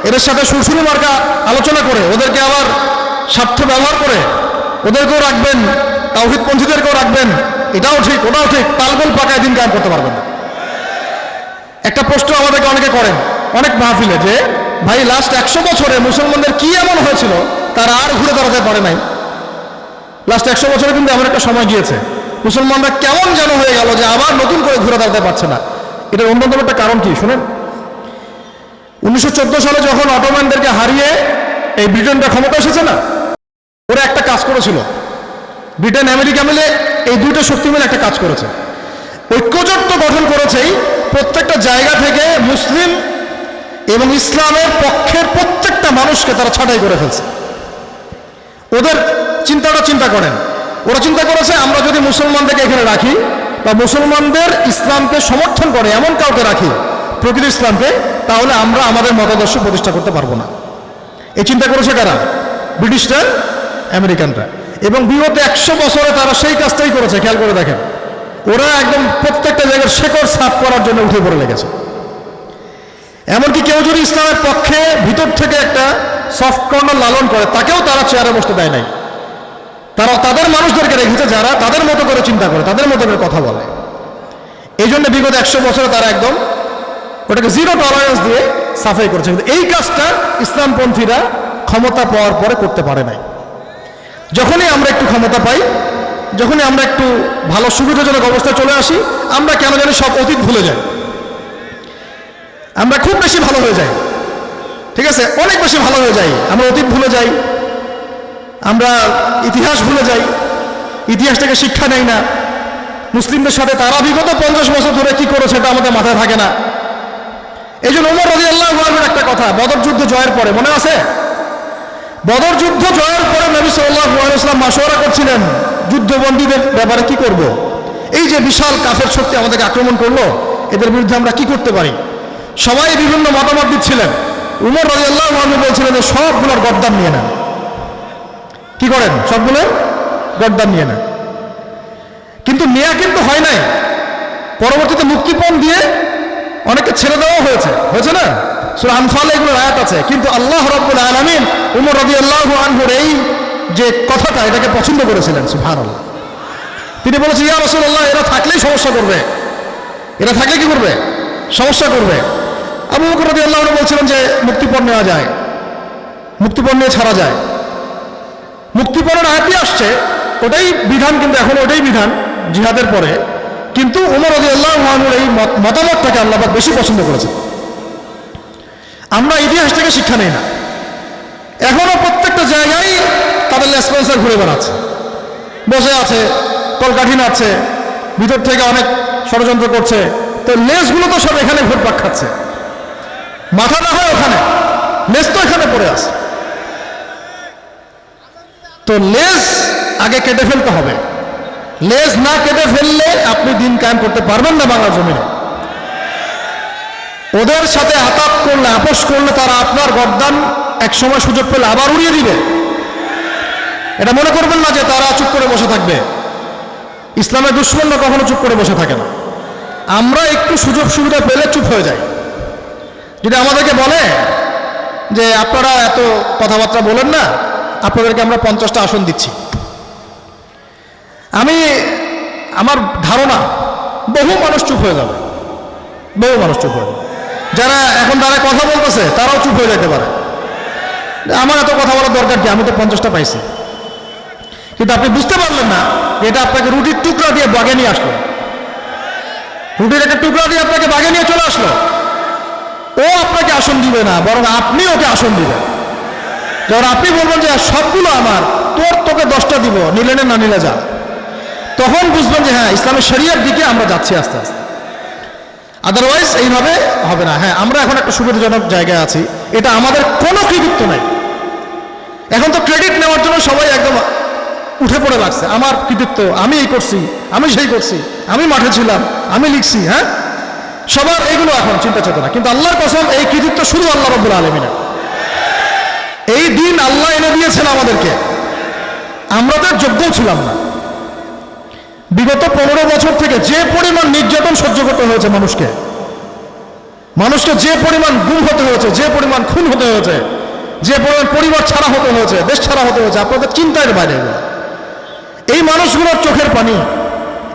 এদের সাথে সুরসুরি মার্কা আলোচনা করে, ওদেরকে আবার স্বার্থ ব্যবহার করে ওদেরকেও রাখবেন, তাওহীদপন্থীদেরকেও রাখবেন, এটাও ঠিক ওটাও ঠিক, তালগোল পাকায় দিন কায়েম করতে পারবেন না। একটা প্রশ্ন আমাদেরকে অনেকে করেন অনেক মাহফিলে যে ভাই লাস্ট 100 বছরে মুসলমানদের কি এমন হয়েছিল তারা আর ঘুরে দাঁড়াতে পারে নাই? লাস্ট 100 বছরে কিন্তু এমন একটা সময় গিয়েছে মুসলমানরা কেমন যেন হয়ে গেল যে আবার নতুন করে ঘুরে দাঁড়াতে পারছে না। এটার অন্যতম একটা কারণ কি শুনেন? 1914 সালে যখন অটোম্যানদেরকে হারিয়ে এই ব্রিটেনটা ক্ষমতা এসেছে না, ওরা একটা কাজ করেছিল, ব্রিটেন আমেরিকা মিলে এই দুটো শক্তি মিলে একটা কাজ করেছে, ঐক্যজোট গঠন করেছেই প্রত্যেকটা জায়গা থেকে মুসলিম এবং ইসলামের পক্ষের প্রত্যেকটা মানুষকে তারা ছাঁটাই করে ফেলছে। ওদের চিন্তা করেন, ওরা চিন্তা করেছে আমরা যদি মুসলমানদেরকে এখানে রাখি বা মুসলমানদের ইসলামকে সমর্থন করে এমন কাউকে রাখি, প্রকৃত ইসলামকে, তাহলে আমরা আমাদের মতাদর্শ প্রতিষ্ঠা করতে পারবো না। এই চিন্তা করেছে কারা? ব্রিটিশরা, আমেরিকানরা। এবং বিগত 100 বছরে তারা সেই কাজটাই করেছে। খেয়াল করে দেখেন, ওরা একদম প্রত্যেকটা জায়গার শেকড় সাফ করার জন্য উঠে পড়ে লেগেছে। এমনকি কেউ যদি ইসলামের পক্ষে ভিতর থেকে একটা সফট কর্নার লালন করে তাকেও তারা চেয়ারে বসতে দেয় নাই। তারা তাদের মানুষদেরকে রেখেছে যারা তাদের মতো করে চিন্তা করে, তাদের মতো করে কথা বলে। এই জন্য বিগত 100 বছরে তারা একদম ওটাকে জিরো টলারেন্স দিয়ে সাফাই করেছে। কিন্তু এই কাজটা ইসলামপন্থীরা ক্ষমতা পাওয়ার পরে করতে পারে নাই। যখনই আমরা একটু ক্ষমতা পাই, যখনই আমরা একটু ভালো সুবিধাজনক অবস্থায় চলে আসি, আমরা কেন জানি সব অতীত ভুলে যাই। আমরা খুব বেশি ভালো হয়ে যাই, ঠিক আছে, অনেক বেশি ভালো হয়ে যাই। আমরা অতীত ভুলে যাই, আমরা ইতিহাস ভুলে যাই, ইতিহাস থেকে শিক্ষা নেই না। মুসলিমদের সাথে তারা বিগত 50 বছর ধরে কি করেছে এটা আমাদের মাথায় থাকে না। এই জন্য ওমর রাদিয়াল্লাহু আনহুর একটা কথা বদর যুদ্ধ জয়ের পরে মনে আছে? বদর যুদ্ধ জয়ের পরে নবী সাল্লাল্লাহু আলাইহি ওয়াসাল্লাম মাশওয়ারা করছিলেন যুদ্ধবন্দীদের ব্যাপারে কি করব। এই যে বিশাল কাফের শক্তি আমাদেরকে আক্রমণ করলো, এদের বিরুদ্ধে আমরা কি করতে পারি? সবাই বিভিন্ন মতামত দিচ্ছিলেন। উমর রাদিয়াল্লাহু আনহু বলছিলেন যে সবগুলোর গর্দান নিয়ে নেন। কি করেন? সবগুলোর গর্দান নিয়ে নেন। কিন্তু নেয়া কিন্তু হয় নাই, পরবর্তীতে মুক্তিপণ দিয়ে অনেকে ছেড়ে দেওয়া হয়েছে না? সূরা আনফালে এগুলোর আয়াত আছে। কিন্তু আল্লাহ রাব্বুল আলামিন উমর রাদিয়াল্লাহু আনহুর এই যে কথাটা, এটাকে পছন্দ করেছিলেন। সুবহানাল্লাহ। তিনি বলেছেন, ইয়া রাসূলুল্লাহ, এরা থাকলেই সমস্যা করবে, এরা থাকলে কি করবে? সমস্যা করবে। আবু বকর রাদিয়াল্লাহু আনহু বলছিলেন যে মুক্তিপণ নেওয়া যায়, মুক্তিপণ নিয়ে ছাড়া যায়। মুক্তিপণের আয়াতই আসছে, ওটাই বিধান, কিন্তু এখন ওটাই বিধান জিহাদের পরে। কিন্তু উমর রাদিয়াল্লাহু আনহুর এই মতামতটাকে আল্লাহ পাক বেশি পছন্দ করেছেন। আমরা ইতিহাস থেকে শিক্ষা নেই না, এখনো প্রত্যেকটা জায়গায় তাদের লেসপেন্সার ঘুরে বেড়াচ্ছে, বসে আছে, কলকাঠি নাচ্ছে, ভিতর থেকে অনেক ষড়যন্ত্র করছে। তো লেজগুলো তো সব এখানে ঘুরপাক খাচ্ছে, মাথা না হয় ওখানে, লেজ তো এখানে পড়ে আছে। তো লেজ আগে কেটে ফেলতে হবে। লেজ না কেটে ফেললে আপনি দিন কায়েম করতে পারবেন না বাংলার জমিনে। ওদের সাথে আতাত করলে, আপোষ করলে তারা আপনার গর্দান এক সময় সুযোগ পেলে আবার উড়িয়ে দিবে। এটা মনে করবেন না যে তারা চুপ করে বসে থাকবে। ইসলামের দুশ্মনরা কখনো চুপ করে বসে থাকে না। আমরা একটু সুযোগ সুবিধা পেলে চুপ হয়ে যাই। যদি আমাদেরকে বলে যে আপনারা এত কথাবার্তা বলেন না, আপনাদেরকে আমরা 50টা আসন দিচ্ছি, আমার ধারণা বহু মানুষ চুপ হয়ে যাবে, বহু মানুষ চুপ হয়ে যাবে। যারা এখন দাঁড়ায় কথা বলতেছে তারাও চুপ হয়ে যেতে পারে। আমার এত কথা বলার দরকার কি, আমি তো 50টা পাইছি। কিন্তু আপনি বুঝতে পারলেন না যে এটা আপনাকে রুটির টুকরা দিয়ে বাগে নিয়ে আসলো, রুটির একটা টুকরা দিয়ে আপনাকে বাগে নিয়ে চলে আসলো। ও আপনাকে আসন দিবে না, বরং আপনি ওকে আসন দিবেন। যখন আপনি বলবেন যে সবগুলো আমার, তোকে 10টা দিব, নিলে না নিলে যা, তখন বুঝবেন যে হ্যাঁ ইসলামের শরিয়ার দিকে আমরা যাচ্ছি আস্তে আস্তে। আদারওয়াইজ এইভাবে হবে না। হ্যাঁ, আমরা এখন একটা সুবিধাজনক জায়গায় আছি, এটা আমাদের কোনো কৃতিত্ব নাই। এখন তো ক্রেডিট নেওয়ার জন্য সবাই একদম উঠে পড়ে লাগছে, আমার কৃতিত্ব, আমি এই করছি, আমি সেই করছি, আমি মাঠে ছিলাম, আমি লিখছি। হ্যাঁ, সবার এগুলো এখন চিন্তা চেতনা। কিন্তু আল্লাহর কসম, এই কৃতিত্ব শুধু আল্লাহ রাব্বুল আলামিনের। এই দিন আল্লাহ এনে দিয়েছেন আমাদেরকে, আমরা তো যোগ্য ছিলাম না। বিগত 15 বছর থেকে যে পরিমাণ নির্যাতন সহ্য করতে হয়েছে মানুষকে যে পরিমাণ গুম হতে হয়েছে, যে পরিমাণ খুন হতে হয়েছে, যে পরিমাণ পরিবার ছাড়া হতে হয়েছে, দেশ ছাড়া হতে হয়েছে, আপনাদের চিন্তার বাইরে। এই মানুষগুলোর চোখের পানি,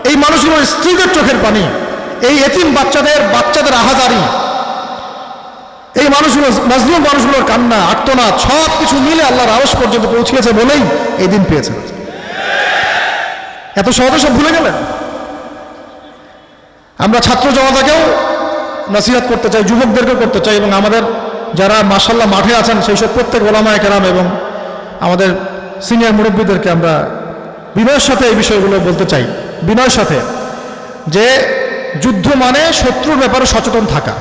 এই মানুষগুলোর স্ত্রীদের চোখের পানি, এই এতিম বাচ্চাদের আহাজারি, এই মানুষগুলো মজলুম মানুষগুলোর কান্না আর্তনাদ সব কিছু মিলে আল্লাহর আরশ পর্যন্ত পৌঁছিয়েছে বলেই এই দিন পেয়েছে। এত সহজে সব ভুলে গেলেন? আমরা ছাত্র জনতাকেও নসিহত করতে চাই, যুবকদেরকেও করতে চাই, এবং আমাদের যারা মাশাআল্লাহ মাঠে আছেন সেই সব প্রত্যেক ওলামায়ে কেরাম এবং আমাদের সিনিয়র মুরব্বীদেরকে আমরা বিনয়ের সাথে এই বিষয়গুলো বলতে চাই, বিনয়ের সাথে, যে যুদ্ধ মানে শত্রুর ব্যাপারে সচেতন থাকা।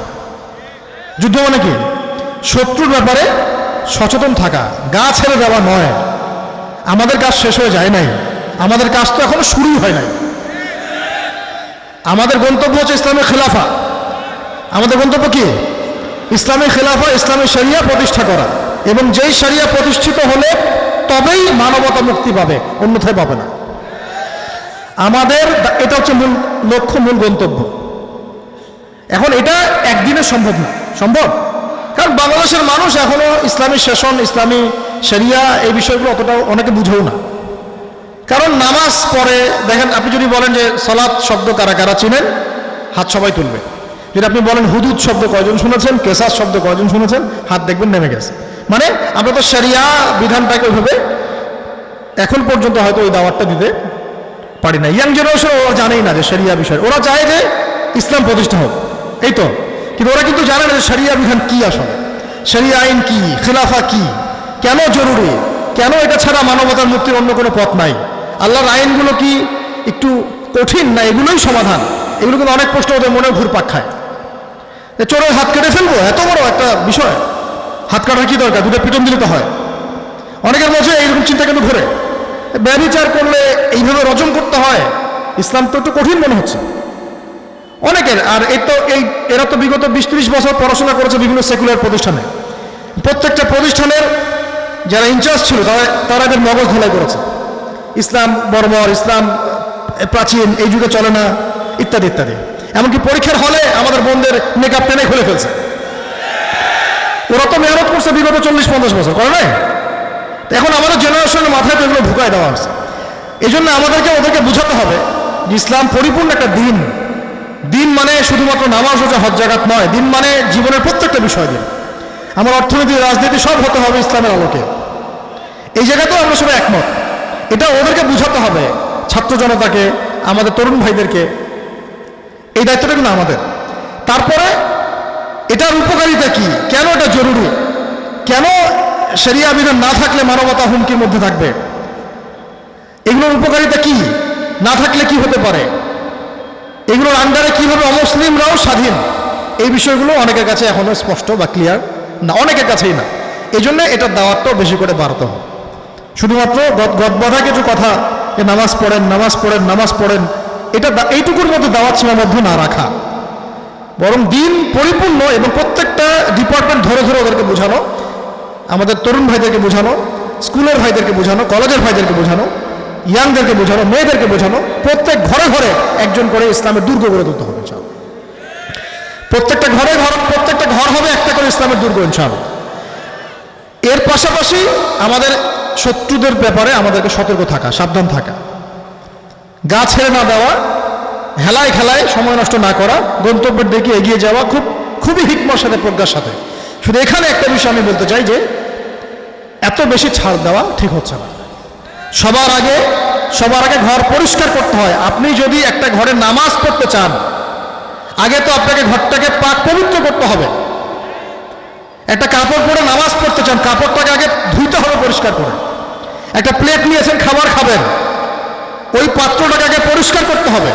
যুদ্ধ মানে কি? শত্রুর ব্যাপারে সচেতন থাকা, গা ছেড়ে দেওয়া নয়। আমাদের কাজ শেষ হয়ে যায় নাই, আমাদের কাজ তো এখনো শুরুই হয় নাই। আমাদের গন্তব্য হচ্ছে ইসলামের খেলাফা। আমাদের গন্তব্য কি? ইসলামের খেলাফা, ইসলামের শরিয়া প্রতিষ্ঠা করা, এবং যেই শরিয়া প্রতিষ্ঠিত হলে তবেই মানবতা মুক্তি পাবে, অন্যথায় পাবে না। আমাদের এটা হচ্ছে মূল লক্ষ্য, মূল গন্তব্য। এখন এটা একদিনে সম্ভব না। সম্ভব? কারণ বাংলাদেশের মানুষ এখনো ইসলামী শাসন, ইসলামী শরিয়া এই বিষয়গুলো অতটা অনেকে বুঝেও না। কারণ নামাজ পড়ে, দেখেন, আপনি যদি বলেন যে সালাত শব্দ কারা কারা চিনেন, হাত সবাই তুলবে। যদি আপনি বলেন হুদুদ শব্দ কয়জন শুনেছেন, কেসাস শব্দ কয়জন শুনেছেন, হাত দেখবেন নেমে গেছে। মানে আমরা তো শরিয়া বিধানটাকে ওইভাবে এখন পর্যন্ত হয়তো ওই দাওয়াতটা দিতে পারি না। ইয়াং জেনারেশন ওরা জানেই না যে শরিয়া বিষয়, ওরা চায় যে ইসলাম প্রতিষ্ঠা হোক, এই তো। কিন্তু ওরা কিন্তু জানে না যে শরিয়া বিধান কি, আসলে শরিয়া আইন কি, খেলাফা কি, কেন জরুরি, কেন এটা ছাড়া মানবতার মুক্তির অন্য কোনো পথ নাই, আল্লাহর আইনগুলো কি একটু কঠিন না এগুলোই সমাধান। এগুলো কিন্তু অনেক প্রশ্ন ওদের মনে ঘুরপাক খায়। চোরের হাত কেটে ফেলবো, এত বড় একটা বিষয়, হাত কাটার কি দরকার, দুটো পিটন দিলে তো হয়। অনেকের মধ্যে এইরকম চিন্তা কিন্তু ঘুরে, ব্যভিচার করলে এইভাবে রজম করতে হয়, ইসলাম তো একটু কঠিন মনে হচ্ছে অনেকের। আর এরা তো বিগত 20-30 বছর পড়াশোনা করেছে বিভিন্ন সেকুলার প্রতিষ্ঠানে। প্রত্যেকটা প্রতিষ্ঠানের যারা ইনচার্জ ছিল তারা এদের মগজ ধোলাই করেছে, ইসলাম বর্বর, ইসলাম প্রাচীন, এই যুগে চলে না, ইত্যাদি ইত্যাদি। এমনকি পরীক্ষার হলে আমাদের বোনদের মেকআপ টেনে খুলে ফেলছে। ওরা তো মেহনত করছে বিগত 40-50 বছর, করে নাই? এখন আমাদের জেনারেশনের মাথায় তো এগুলো ঢুকায় দেওয়া হচ্ছে। এই জন্য আমাদেরকে ওদেরকে বোঝাতে হবে যে ইসলাম পরিপূর্ণ একটা দিন। দিন মানে শুধুমাত্র নামাজ রোজা হজ জাকাত নয়, দিন মানে জীবনের প্রত্যেকটা বিষয় দিন। আমার অর্থনীতি, রাজনীতি সব হতে হবে ইসলামের আলোকে। এই জায়গাতেও আমরা সবাই একমত। এটা ওদেরকে বুঝাতে হবে, ছাত্র জনতাকে, আমাদের তরুণ ভাইদেরকে। এই দায়িত্বটা কিন্তু আমাদের। তারপরে এটার উপকারিতা কি, কেন এটা জরুরি, কেন শরিয়া বিধান না থাকলে মানবতা হুমকির মধ্যে থাকবে, এগুলোর উপকারিতা কি, না থাকলে কি হতে পারে, এগুলোর আন্ডারে কিভাবে অমুসলিমরাও স্বাধীন, এই বিষয়গুলো অনেকের কাছে এখনো স্পষ্ট বা ক্লিয়ার না, অনেকের কাছেই না। এই জন্য এটার দাওয়াতটাও বেশি করে বাড়াতে হবে। শুধুমাত্র গদবাধা কিছু কথা, যে নামাজ পড়েন, নামাজ পড়েন, নামাজ পড়েন, এটা এইটুকুর মধ্যে দাওয়াত সীমাবদ্ধ না রাখা, বরং দিন পরিপূর্ণ এবং প্রত্যেকটা ডিপার্টমেন্ট ধরে ধরে ওদেরকে বোঝানো, আমাদের তরুণ ভাইদেরকে বোঝানো, স্কুলের ভাইদেরকে বোঝানো, কলেজের ভাইদেরকে বোঝানো, ইয়াংদেরকে বোঝানো, মেয়েদেরকে বোঝানো, প্রত্যেক ঘরে ঘরে একজন করে ইসলামের দুর্গ গড়ে তুলতে হবে ইনশাআল্লাহ। প্রত্যেকটা ঘর হবে একটা করে ইসলামের দুর্গ ইনশাআল্লাহ। এর পাশাপাশি আমাদের শত্রুদের ব্যাপারে আমাদেরকে সতর্ক থাকা, সাবধান থাকা, গা ছেড়ে না দেওয়া, হেলায় খেলায় সময় নষ্ট না করা, গন্তব্যের দিকে এগিয়ে যাওয়া খুবই হিকমার সাথে, প্রজ্ঞার সাথে। শুধু এখানে একটা বিষয় আমি বলতে চাই যে এত বেশি ছাড় দেওয়া ঠিক হচ্ছে না। সবার আগে ঘর পরিষ্কার করতে হয়। আপনি যদি একটা ঘরে নামাজ পড়তে চান, আগে তো আপনাকে ঘরটাকে পাক পবিত্র করতে হবে। একটা কাপড় পরে নামাজ পড়তে চান, কাপড়টাকে আগে ধুইতে হবে পরিষ্কার করে। একটা প্লেট নিয়েছেন, খাবার খাবেন, ওই পাত্রটাকে আগে পরিষ্কার করতে হবে,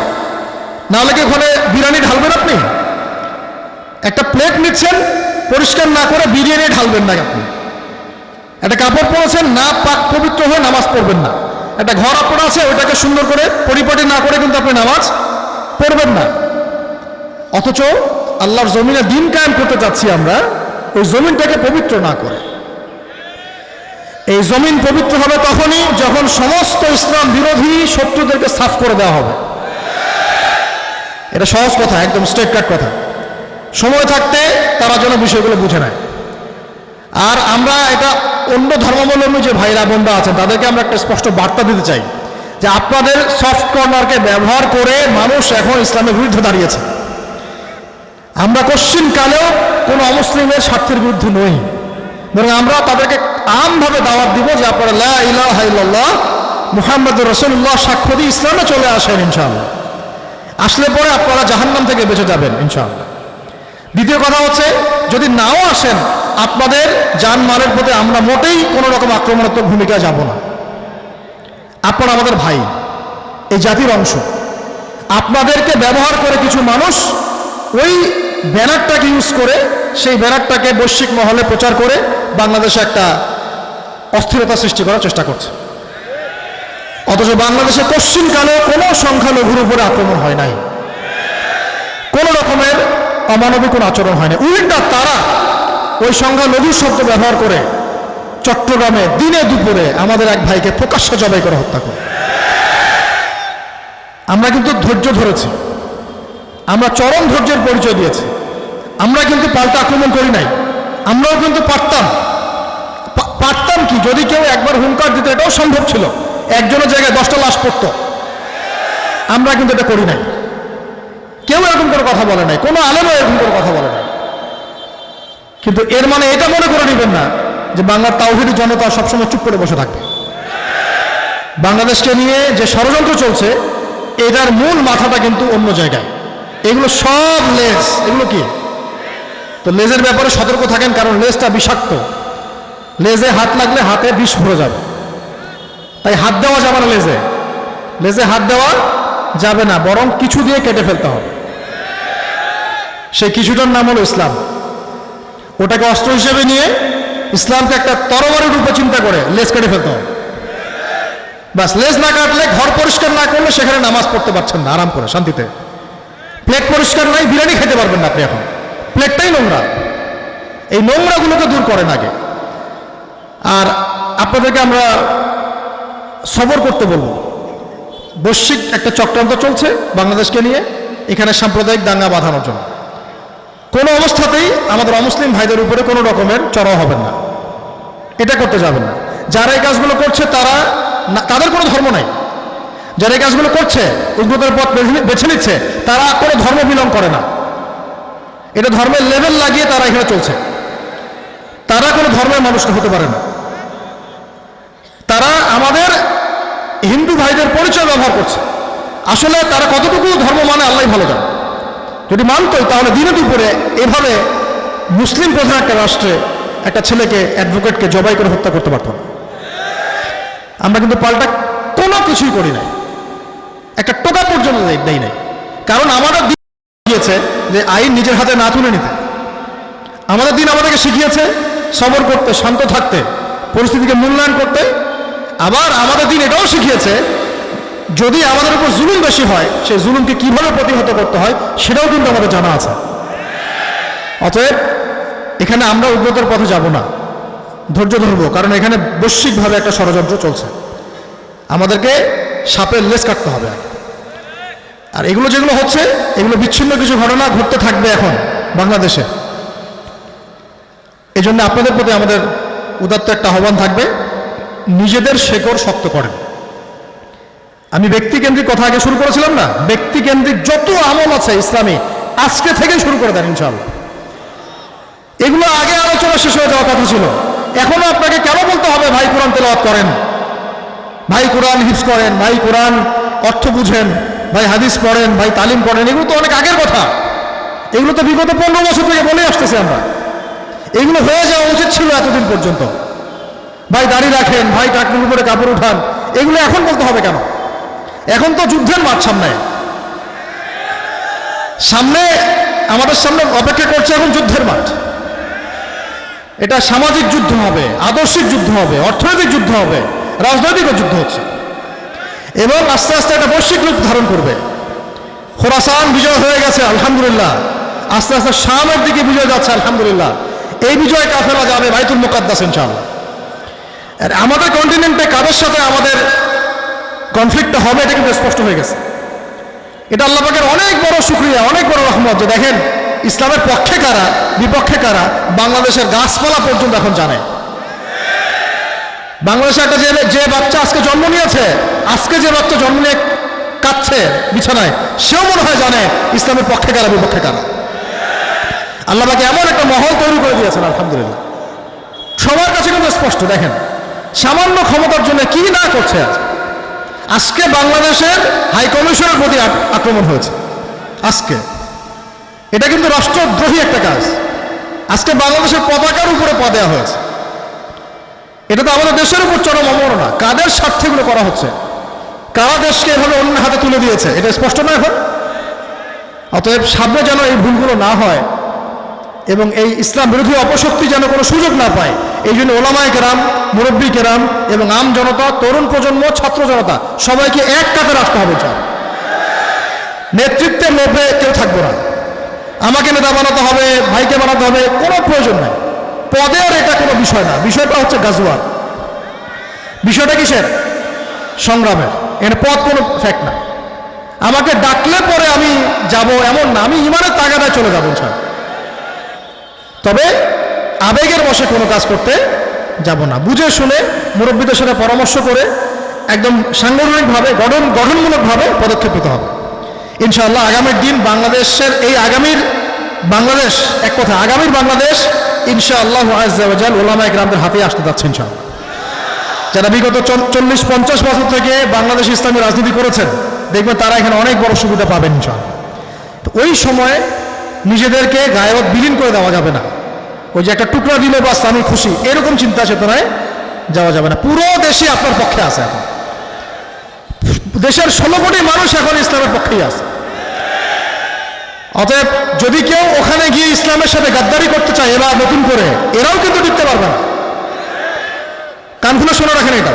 নাহলে কি ওখানে বিরিয়ানি ঢালবেন আপনি? একটা প্লেট নিচ্ছেন, পরিষ্কার না করে বিরিয়ানি ঢালবেন না আপনি। একটা কাপড় পরেছেন, না পাক পবিত্র হয়ে নামাজ পড়বেন না। একটা ঘর আপনার আছে, ওইটাকে সুন্দর করে পরিপাটি না করে কিন্তু আপনি নামাজ পড়বেন না। অথচ আল্লাহর জমিনে দিন কায়েম করতে যাচ্ছি আমরা, ওই জমিনটাকে পবিত্র না করে। এই জমিন পবিত্র হবে তখনই যখন সমস্ত ইসলাম বিরোধী শত্রুদেরকে সাফ করে দেওয়া হবে। এটা সহজ কথা, একদম স্ট্রেট কাট কথা। সময় থাকতে তারা যেন বিষয়গুলো বুঝে নেয়। আর আমরা এটা অন্য ধর্মাবলম্বী যে ভাইরা বোনরা আছেন তাদেরকে আমরা একটা স্পষ্ট বার্তা দিতে চাই যে আপনাদের সফট কর্নারকে ব্যবহার করে মানুষ এখন ইসলামের বিরুদ্ধে দাঁড়িয়েছে। আমরা কোশ্চিনকালেও কোনো অমুসলিমের স্বার্থের বিরুদ্ধে নই, বরং আমরা তাদেরকে আমভাবে দাওয়াত দিব যে আপনারা লা ইলাহা ইল্লাল্লাহ মুহাম্মাদুর রাসূলুল্লাহ সাক্ষ্য দিয়ে ইসলামে চলে আসেন ইনশাআল্লাহ। আসলে পরে আপনারা জাহান্নাম থেকে বেঁচে যাবেন ইনশাআল্লাহ। দ্বিতীয় কথা হচ্ছে, যদি নাও আসেন, আপনাদের জানমালের প্রতি আমরা মোটেই কোনো রকম আক্রমণাত্মক ভূমিকায় যাব না। আপনারা আমাদের ভাই, এই জাতির অংশ। আপনাদেরকে ব্যবহার করে কিছু মানুষ ওই ব্যানারটাকে ইউজ করে, সেই ব্যানারটাকে বৈশ্বিক মহলে প্রচার করে বাংলাদেশে একটা অস্থিরতা সৃষ্টি করার চেষ্টা করছে। অথচ বাংলাদেশে কোশ্চিনকালে কোনো সংখ্যালঘুর উপরে আক্রমণ হয় নাই, কোনো রকমের অমানবিক কোনো আচরণ হয় না। উল্টা তারা ওই সংখ্যালঘু শব্দ ব্যবহার করে চট্টগ্রামে দিনে দুপুরে আমাদের এক ভাইকে প্রকাশ্যে জবাই করে হত্যা করে। আমরা কিন্তু ধৈর্য ধরেছি, আমরা চরম ধৈর্যের পরিচয় দিয়েছি। আমরা কিন্তু পাল্টা আক্রমণ করি নাই। আমরাও কিন্তু পারতাম কি, যদি কেউ একবার হুঙ্কার দিত, এটাও সম্ভব ছিল, একজনের জায়গায় 10টা লাশ পড়ত। আমরা কিন্তু এটা করি নাই। কেউ এরকম করে কথা বলে নাই, কোনো আলেমও এরকম করে কথা বলে নাই। কিন্তু এর মানে এটা মনে করে নেবেন না যে বাংলার তাওহীদি জনতা সবসময় চুপ করে বসে থাকবে। বাংলাদেশকে নিয়ে যে ষড়যন্ত্র চলছে, এটার মূল মাথাটা কিন্তু অন্য জায়গায়। এগুলো সব লেজ। এগুলো কি? তো লেজের ব্যাপারে সতর্ক থাকেন, কারণ লেজটা বিষাক্ত। লেজে হাত লাগলে হাতে বিষ ভরে যাবে। তাই হাত দেওয়া যাবে না, লেজে হাত দেওয়া যাবে না, বরং কিছু দিয়ে কেটে ফেলতে হবে। সেই কিছুটার নাম হলো ইসলাম। ওটাকে অস্ত্র হিসেবে নিয়ে ইসলামকে একটা তরবারির রূপে চিন্তা করে লেজ কেটে ফেলতে হবে। বাস, লেজ না কাটলে, ঘর পরিষ্কার না করলে সেখানে নামাজ পড়তে পারছেন না আরাম করে শান্তিতে। প্লেট পরিষ্কার নাই, বিরিয়ানি খেতে পারবেন না আপনি। এখন প্লেটটাই নোংরা। এই নোংরাগুলোকে দূর করেন আগে। আর আপনাদেরকে আমরা সবর করতে বলবো। বৈশ্বিক একটা চক্রান্ত চলছে বাংলাদেশকে নিয়ে, এখানে সাম্প্রদায়িক দাঙ্গা বাঁধানোর জন্য। কোনো অবস্থাতেই আমাদের অমুসলিম ভাইদের উপরে কোনো রকমের চড়াও হবেন না, এটা করতে যাবেন না। যারা এই কাজগুলো করছে তাদের কোনো ধর্ম নাই। যারা এই কাজগুলো করছে, উদ্ভূতের পথ বেছে নিচ্ছে, তারা কোনো ধর্ম বিলং করে না। এটা ধর্মের লেভেল লাগিয়ে তারা এখানে চলছে। তারা কোনো ধর্মের মানুষ হতে পারে না। তারা আমাদের হিন্দু ভাইদের পরিচয় ব্যবহার করছে। আসলে তারা কতটুকু ধর্ম মানে আল্লাহ ভালো জানে। যদি মানতই, তাহলে দিনে দুপুরে এভাবে মুসলিম প্রধান একটা রাষ্ট্রে একটা ছেলেকে, অ্যাডভোকেটকে জবাই করে হত্যা করতে পারত না। আমরা কিন্তু পাল্টা কোনো কিছুই করি নাই, একটা টোকা পর্যন্ত দেই নাই। কারণ আমাদের দিন শিখিয়েছে যে আইন নিজের হাতে না তুলে নিতে। আমাদের দিন আমাদেরকে শিখিয়েছে সবর করতে, শান্ত থাকতে, পরিস্থিতিকে মূল্যায়ন করতে। আবার আমাদের দিন এটাও শিখিয়েছে যদি আমাদের উপর জুলুম বেশি হয়, সেই জুলুমকে কিভাবে প্রতিহত করতে হয় সেটাও কিন্তু আমাদের জানা আছে। অতএব এখানে আমরা উগ্রতার পথে যাব না, ধৈর্য ধরবো, কারণ এখানে বৈশ্বিকভাবে একটা ষড়যন্ত্র চলছে। আমাদেরকে সাপের লেজ কাটতে হবে। আর এগুলো যেগুলো হচ্ছে, এগুলো বিচ্ছিন্ন কিছু ঘটনা ঘটতে থাকবে এখন বাংলাদেশে। এই জন্য আপনাদের প্রতি আমাদের উদাত্ত একটা আহ্বান থাকবে, নিজেদের শেকড় শক্ত করেন। আমি ব্যক্তিকেন্দ্রিক কথা আগে শুরু করেছিলাম না, ব্যক্তিকেন্দ্রিক যত আমল আছে ইসলামী আজকে থেকে শুরু করে দেন ইনশাআল্লাহ। এগুলো আগে আলোচনা শেষ হয়ে যাওয়ার কথা ছিল, এখনো আপনাকে কেন বলতে হবে ভাই কোরআন তেলাওয়াত করেন, ভাই কোরআন হিফজ করেন, ভাই কোরআন অর্থ বুঝেন, ভাই হাদিস পড়েন, ভাই তালিম পড়েন? এগুলো তো অনেক আগের কথা, এগুলো তো বিগত 15 বছর থেকে বলে আসতেছি আমরা। এগুলো হয়ে যাওয়া উচিত ছিল এতদিন পর্যন্ত। ভাই দাড়ি রাখেন, ভাই টাকনুর উপরে কাপড় উঠান, এগুলো এখন বলতে হবে কেন? এখন তো যুদ্ধের মাঠ সামনে, আমাদের সামনে অপেক্ষা করছে এখন যুদ্ধের মাঠ। এটা সামাজিক যুদ্ধ হবে, আদর্শিক যুদ্ধ হবে, অর্থনৈতিক যুদ্ধ হবে, রাজনৈতিক যুদ্ধ হচ্ছে এবং আস্তে আস্তে একটা বৈশ্বিক রূপ ধারণ করবে। খোরাসান বিজয় হয়ে গেছে আলহামদুলিল্লাহ, আস্তে আস্তে শামের দিকে বিজয় যাচ্ছে আলহামদুলিল্লাহ। এই বিজয় কাফেলা যাবে বাইতুল মুকাদ্দাস ইনশাআল্লাহ। আর আমাদের কন্টিনেন্টে কাদের সাথে আমাদের কনফ্লিক্টটা হবে এটা কিন্তু স্পষ্ট হয়ে গেছে। এটা আল্লাহ পাকের অনেক বড় শুকরিয়া, অনেক বড় রহমত যে দেখেন ইসলামের পক্ষে কারা বিপক্ষে কারা বাংলাদেশের গাছপালা পর্যন্ত এখন জানে। বাংলাদেশে একটা যে বাচ্চা আজকে জন্ম নিয়েছে, আজকে যে বাচ্চা জন্ম নিয়ে কাঁদছে বিছানায়, সেও মনে হয় জানে ইসলামের পক্ষে কারা বিপক্ষে কারা। আল্লাহ পাক এমন একটা মহল তৈরি করে দিয়েছেন আলহামদুলিল্লাহ, সবার কাছে কিন্তু স্পষ্ট। দেখেন সামান্য ক্ষমতার জন্য কি না করছে আজকে বাংলাদেশের হাই কমিশনের প্রতি আক্রমণ হয়েছে আজকে, এটা কিন্তু রাষ্ট্রদ্রোহী একটা কাজ। আজকে বাংলাদেশের পতাকার উপরে পা দেওয়া হয়েছে, এটা তো আমাদের দেশের উপর চরম অবমাননা। কাদের স্বার্থে এগুলো করা হচ্ছে, কারা দেশকে এভাবে অন্য হাতে তুলে দিয়েছে, এটা স্পষ্ট না এখন? অতএব সামনে যেন এই ভুলগুলো না হয় এবং এই ইসলাম বিরোধী অপশক্তি যেন কোনো সুযোগ না পায়, এই জন্য ওলামায়ে কেরাম, মুরব্বী কেরাম এবং আম জনতা, তরুণ প্রজন্ম, ছাত্র জনতা সবাইকে এক কাতে রাখতে হবে। নেতৃত্বের লোভে কেউ থাকবো না, আমাকে নেতা বানাতে হবে, ভাইকে বানাতে হবে, কোনো প্রয়োজন নাই। পদের এটা কোনো বিষয় না, বিষয়টা হচ্ছে গাজওয়ার। বিষয়টা কিসের? সংগ্রামের। এখানে পদ কোনো ফ্যাক্ট না। আমাকে ডাকলে পরে আমি যাব এমন না, আমি ইমানের তাগাদায় চলে যাবো ইনশাআল্লাহ। তবে আবেগের বশে কোনো কাজ করতে যাব না, বুঝে শুনে মুরব্বীদের সাথে পরামর্শ করে একদম সাংগঠনিকভাবে গঠনমূলকভাবে পদক্ষেপ নিতে হবে ইনশাআল্লাহ। আগামীর দিন বাংলাদেশের এই আগামীর বাংলাদেশ, এক কথা আগামীর বাংলাদেশ ইনশাআল্লাহ আযজা ওয়া জাল উলামায়ে কেরামদের হাতে আসতে যাচ্ছে ইনশাআল্লাহ। যারা বিগত 40-50 বছর থেকে বাংলাদেশ ইসলামী রাজনীতি করেছেন দেখবেন তারা এখানে অনেক বড় সুবিধা পাবেন ইনশাআল্লাহ। তো ওই সময় নিজেদেরকে গায়ব বিলীন করে দেওয়া যাবে না, ওই যে একটা টুকরা দিলে বাস আমি খুশি এরকম চিন্তা চেতনায় যাওয়া যাবে না। পুরো দেশে আপনার পক্ষে আছে, এখন দেশের 16 কোটি মানুষ এখন ইসলামের পক্ষেই আছে। অতএব যদি কেউ ওখানে গিয়ে ইসলামের সাথে গাদ্দারি করতে চায় এবার নতুন করে, এরাও কিন্তু টিকতে পারবে না। কান খুলে শুনে রাখেন এটা।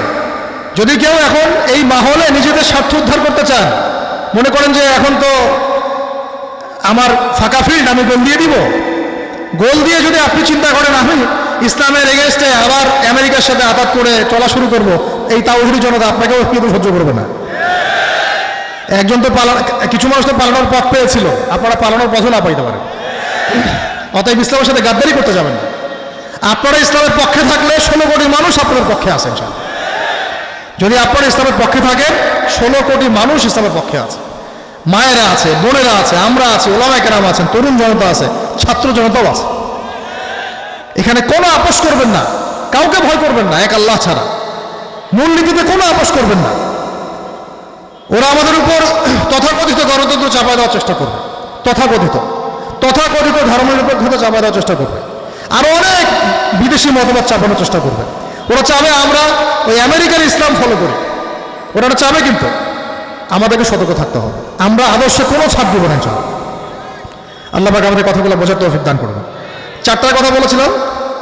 যদি কেউ এখন এই মাহলে নিজেদের স্বার্থ উদ্ধার করতে চান, মনে করেন যে এখন তো আমার ফাঁকা ফিল্ড, আমি গোল দিয়ে দিব, গোল দিয়ে যদি আপনি চিন্তা করেন আমি ইসলামের এগেনস্টে আবার আমেরিকার সাথে আঘাত করে চলা শুরু করব, এই তাওহীদি জনতা আপনাকেও কিন্তু সহ্য করবে না। একজন তো কিছু মানুষ তো পালানোর পথ পেয়েছিল, আপনারা পালানোর পথও না পাইতে পারেন। অতএব ইসলামের সাথে গাদ্দারি করতে যাবেন না। আপনারা ইসলামের পক্ষে থাকলে 16 কোটি মানুষ আপনাদের পক্ষে আছে ইনশাআল্লাহ। যদি আপনারা ইসলামের পক্ষে থাকেন 16 কোটি মানুষ ইসলামের পক্ষে আছে, মায়েরা আছে, বোনেরা আছে, আমরা আছি, ওলামায়ে কেরাম আছেন, তরুণ জনতা আছে, ছাত্র জনতাও আছে। এখানে কোনো আপোষ করবেন না, কাউকে ভয় করবেন না এক আল্লাহ ছাড়া। মূলনীতিতে কোনো আপোষ করবেন না। ওরা আমাদের উপর তথাকথিত গণতন্ত্র চাপায় দেওয়ার চেষ্টা করবে, তথাকথিত ধর্মনিরপেক্ষতা চাপায় দেওয়ার চেষ্টা করবে, আরো অনেক বিদেশি মতবাদ চাপানোর চেষ্টা করবে। ওরা চাবে আমরা ওই আমেরিকার ইসলাম ফলো করি, ওরা চাবে, কিন্তু আমাদেরকে সতর্ক থাকতে হবে। আমরা আদর্শে কোনো ছাড় দিব না ইনশাআল্লাহ। আল্লাহ পাক আমাদের কথাগুলো বোঝার তৌফিক দান করবেন। 4টার কথা বলেছিলাম,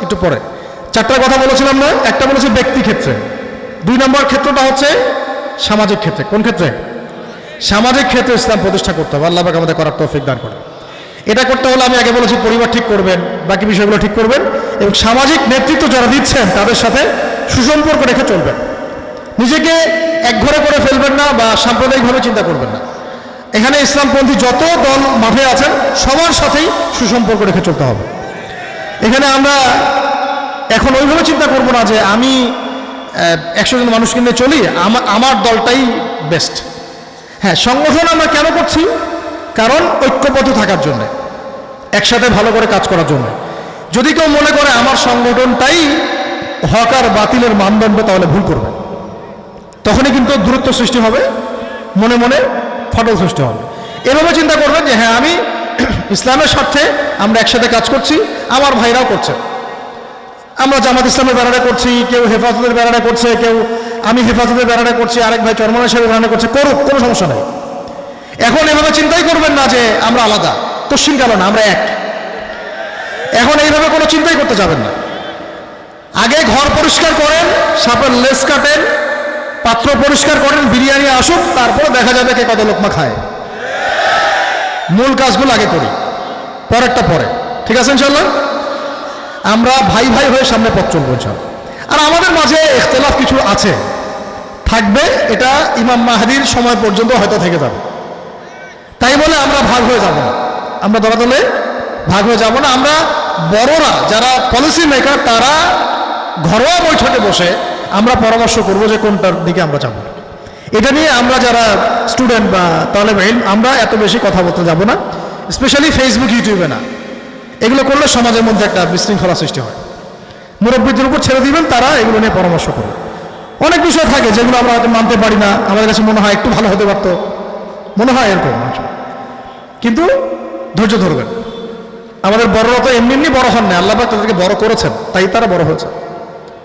একটু পরে 4টার কথা বলেছিলাম না, একটা বলেছি ব্যক্তি ক্ষেত্রে, 2 নম্বর ক্ষেত্রটা হচ্ছে সামাজিক ক্ষেত্রে। কোন ক্ষেত্রে? সামাজিক ক্ষেত্রে ইসলাম প্রতিষ্ঠা করতে হবে। আল্লাহ পাক আমাদের করার তৌফিক দান করবেন। এটা করতে হলে আমি আগে বলেছি পরিবার ঠিক করবেন, বাকি বিষয়গুলো ঠিক করবেন এবং সামাজিক নেতৃত্ব যারা দিচ্ছেন তাদের সাথে সুসম্পর্ক রেখে চলবেন। নিজেকে একঘরে করে ফেলবেন না বা সাম্প্রদায়িকভাবে চিন্তা করবেন না। এখানে ইসলামপন্থী যত দল মাঠে আছেন সবার সাথেই সুসম্পর্ক রেখে চলতে হবে। এখানে আমরা এখন ওইভাবে চিন্তা করব না যে আমি 100 জন মানুষকে নিয়ে চলি, আমার দলটাই বেস্ট। হ্যাঁ, সংগঠন আমরা কেন করছি? কারণ ঐক্যবদ্ধ থাকার জন্য, একসাথে ভালো করে কাজ করার জন্য। যদি কেউ মনে করে আমার সংগঠনটাই হক আর বাতিলের মানদণ্ড, তাহলে ভুল করবে। তখনই কিন্তু দূরত্ব সৃষ্টি হবে, মনে মনে ফাটল সৃষ্টি হবে। এভাবে চিন্তা করবেন যে হ্যাঁ, আমি ইসলামের স্বার্থে আমরা একসাথে কাজ করছি, আমার ভাইরাও করছে। আমরা জামাত ইসলামের ব্যানারে করছি, কেউ হেফাজতের ব্যানারে করছে, কেউ আমি হেফাজতের ব্যানারে করছি, আরেক ভাই চরমনাই সাহেবের ব্যানারে করছে, করুক, কোনো সমস্যা নেই। এখন এভাবে চিন্তাই করবেন না যে আমরা আলাদা, পশ্চিম কালো না, আমরা এক। এখন এইভাবে কোনো চিন্তাই করতে যাবেন না। আগে ঘর পরিষ্কার করেন, সাপের লেজ কাটেন, পাত্র পরিষ্কার করেন, বিরিয়ানি আসুক, তারপর দেখা যাবে কে কত লোকমা খায়। মূল কাজগুলো আগে করি, পরেরটা পরে। ঠিক আছে ইনশাল্লাহ? আমরা ভাই ভাই হয়ে সামনে পথ চলবো ইনশাল্লাহ। আর আমাদের মাঝে ইখতিলাফ কিছু আছে, থাকবে, এটা ইমাম মাহদির সময় পর্যন্ত হয়তো থেকে যাবে। তাই বলে আমরা ভাগ হয়ে যাব না, আমরা দলে ভাগ হয়ে যাব না। আমরা বড়রা যারা পলিসি মেকার, তারা ঘরোয়া বৈঠকে বসে আমরা পরামর্শ করব যে কোনটার দিকে আমরা যাব। এটা নিয়ে আমরা যারা স্টুডেন্ট বা তালেব ইলম, আমরা এত বেশি কথা বলতে যাব না, স্পেশালি ফেসবুক, ইউটিউবে না। এগুলো করলে সমাজের মধ্যে একটা বিশৃঙ্খলা সৃষ্টি হয়। মুরব্বীদের উপর ছেড়ে দিবেন, তারা এগুলো নিয়ে পরামর্শ করবে। অনেক বিষয় থাকে যেগুলো আমরা হয়তো মানতে পারি না, আমাদের কাছে মনে হয় একটু ভালো হতে পারতো, মনে হয় এরকম। কিন্তু ধৈর্য ধরবেন। আমাদের বড়রা তো এমনি এমনি বড় হন না, আল্লাহ পাক তাদেরকে বড় করেছেন, তাই তারা বড় হয়েছে,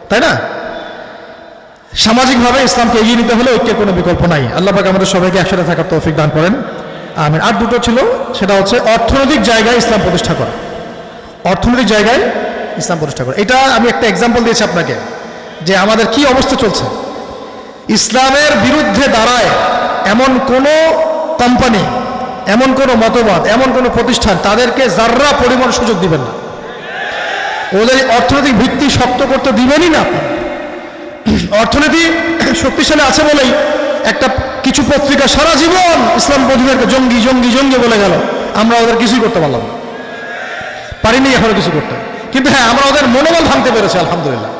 তাই না? সামাজিকভাবে ইসলামকে এগিয়ে নিতে হলে ঐক্যের কোনো বিকল্প নাই। আল্লাহ পাক আমাদের সবাইকে একসাথে থাকার তৌফিক দান করেন, আমিন। আর দুটো ছিল, সেটা হচ্ছে অর্থনৈতিক জায়গায় ইসলাম প্রতিষ্ঠা করা। অর্থনৈতিক জায়গায় ইসলাম প্রতিষ্ঠা করা, এটা আমি একটা এক্সাম্পল দিয়েছি আপনাকে যে আমাদের কি অবস্থা চলছে। ইসলামের বিরুদ্ধে দাঁড়ায় এমন কোনো কোম্পানি, এমন কোনো মতবাদ, এমন কোনো প্রতিষ্ঠান, তাদেরকে যাররা পরিমাণ সুযোগ দিবেন না। ওদের অর্থনৈতিক ভিত্তি শক্ত করতে দিবেনই না। অর্থনীতি শক্তিশালী আছে বলেই একটা কিছু পত্রিকা সারা জীবন ইসলাম পন্থীদেরকে জঙ্গি জঙ্গি জঙ্গি বলে গেল, আমরা ওদের কিছুই করতে পারলাম না, পারিনি এখনো কিছু করতে। কিন্তু হ্যাঁ, আমরা ওদের মনোবল ভাঙতে পেরেছি, আলহামদুলিল্লাহ।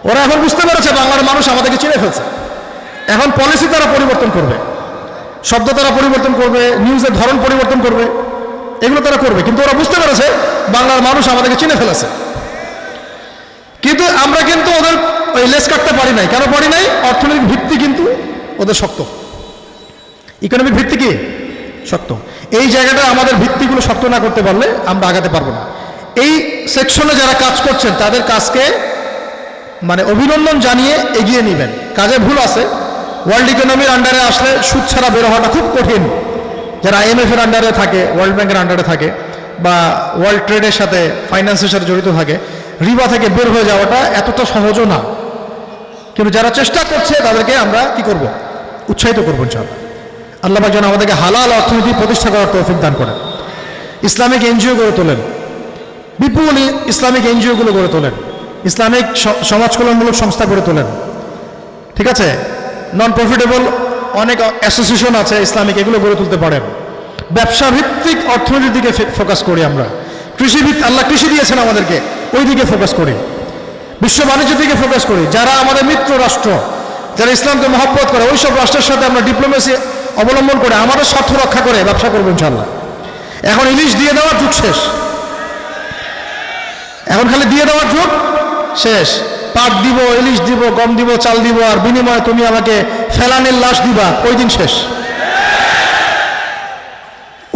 ওরা এখন বুঝতে পেরেছে বাংলার মানুষ আমাদেরকে চিনে ফেলছে। এখন পলিসি তারা পরিবর্তন করবে, শব্দ তারা পরিবর্তন করবে, নিউজের ধরন পরিবর্তন করবে, এগুলো তারা করবে। কিন্তু ওরা বুঝতে পেরেছে বাংলার মানুষ আমাদেরকে চিনে ফেলেছে। কিন্তু আমরা কিন্তু ওদের ওই লেস কাটতে পারি নাই। কেন পারি নাই? অর্থনৈতিক ভিত্তি কিন্তু ওদের শক্ত, ইকোনমিক ভিত্তি কি শক্ত। এই জায়গাটা আমাদের ভিত্তিগুলো শক্ত না করতে পারলে আমরা আগাতে পারবো না। এই সেকশনে যারা কাজ করছেন তাদের কাজকে মানে অভিনন্দন জানিয়ে এগিয়ে নেবেন। কাজে ভুল আছে, ওয়ার্ল্ড ইকোনমির আন্ডারে আসলে সুদ ছাড়া বের হওয়াটা খুব কঠিন। যারা IMF এর আন্ডারে থাকে, ওয়ার্ল্ড ব্যাংকের আন্ডারে থাকে, বা ওয়ার্ল্ড ট্রেডের সাথে, ফাইন্যান্সের সাথে জড়িত থাকে, রিবা থেকে বের হয়ে যাওয়াটা এতটা সহজও না। কিন্তু যারা চেষ্টা করছে তাদেরকে আমরা কি করব? উৎসাহিত করবো ইনশাআল্লাহ। আল্লাহ পাক যেন আমাদেরকে হালাল অর্থনীতি প্রতিষ্ঠা করার তৌফিক দান করেন। ইসলামিক এনজিও গড়ে তোলেন, বিপুল ইসলামিক এনজিওগুলো গড়ে তোলেন, ইসলামিক সমাজ কল্যাণমূলক সংস্থা গড়ে তোলেন। ঠিক আছে, নন প্রফিটেবল অনেক অ্যাসোসিয়েশন আছে ইসলামিক, এগুলো গড়ে তুলতে পারেন। ব্যবসা ভিত্তিক অর্থনীতির দিকে ফোকাস করি আমরা। আল্লাহ কৃষি দিয়েছেন আমাদেরকে, ওই দিকে ফোকাস করি। বিশ্ব বাণিজ্যের দিকে ফোকাস করি। যারা আমাদের মিত্র রাষ্ট্র, যারা ইসলামকে মহব্বত করে, ওই সব রাষ্ট্রের সাথে আমরা ডিপ্লোমেসি অবলম্বন করে আমাদের স্বার্থ রক্ষা করে ব্যবসা করবো ইনশাআল্লাহ। এখন ইলিশ দিয়ে দেওয়ার যুগ শেষ, এখন খালি দিয়ে দেওয়ার যুগ শেষ। পাট দিব, ইলিশ দিব, গম দিব, চাল দিব, আর বিনিময়ে তুমি আমাকে ফেলানের লাশ দিবা, ওই দিন শেষ,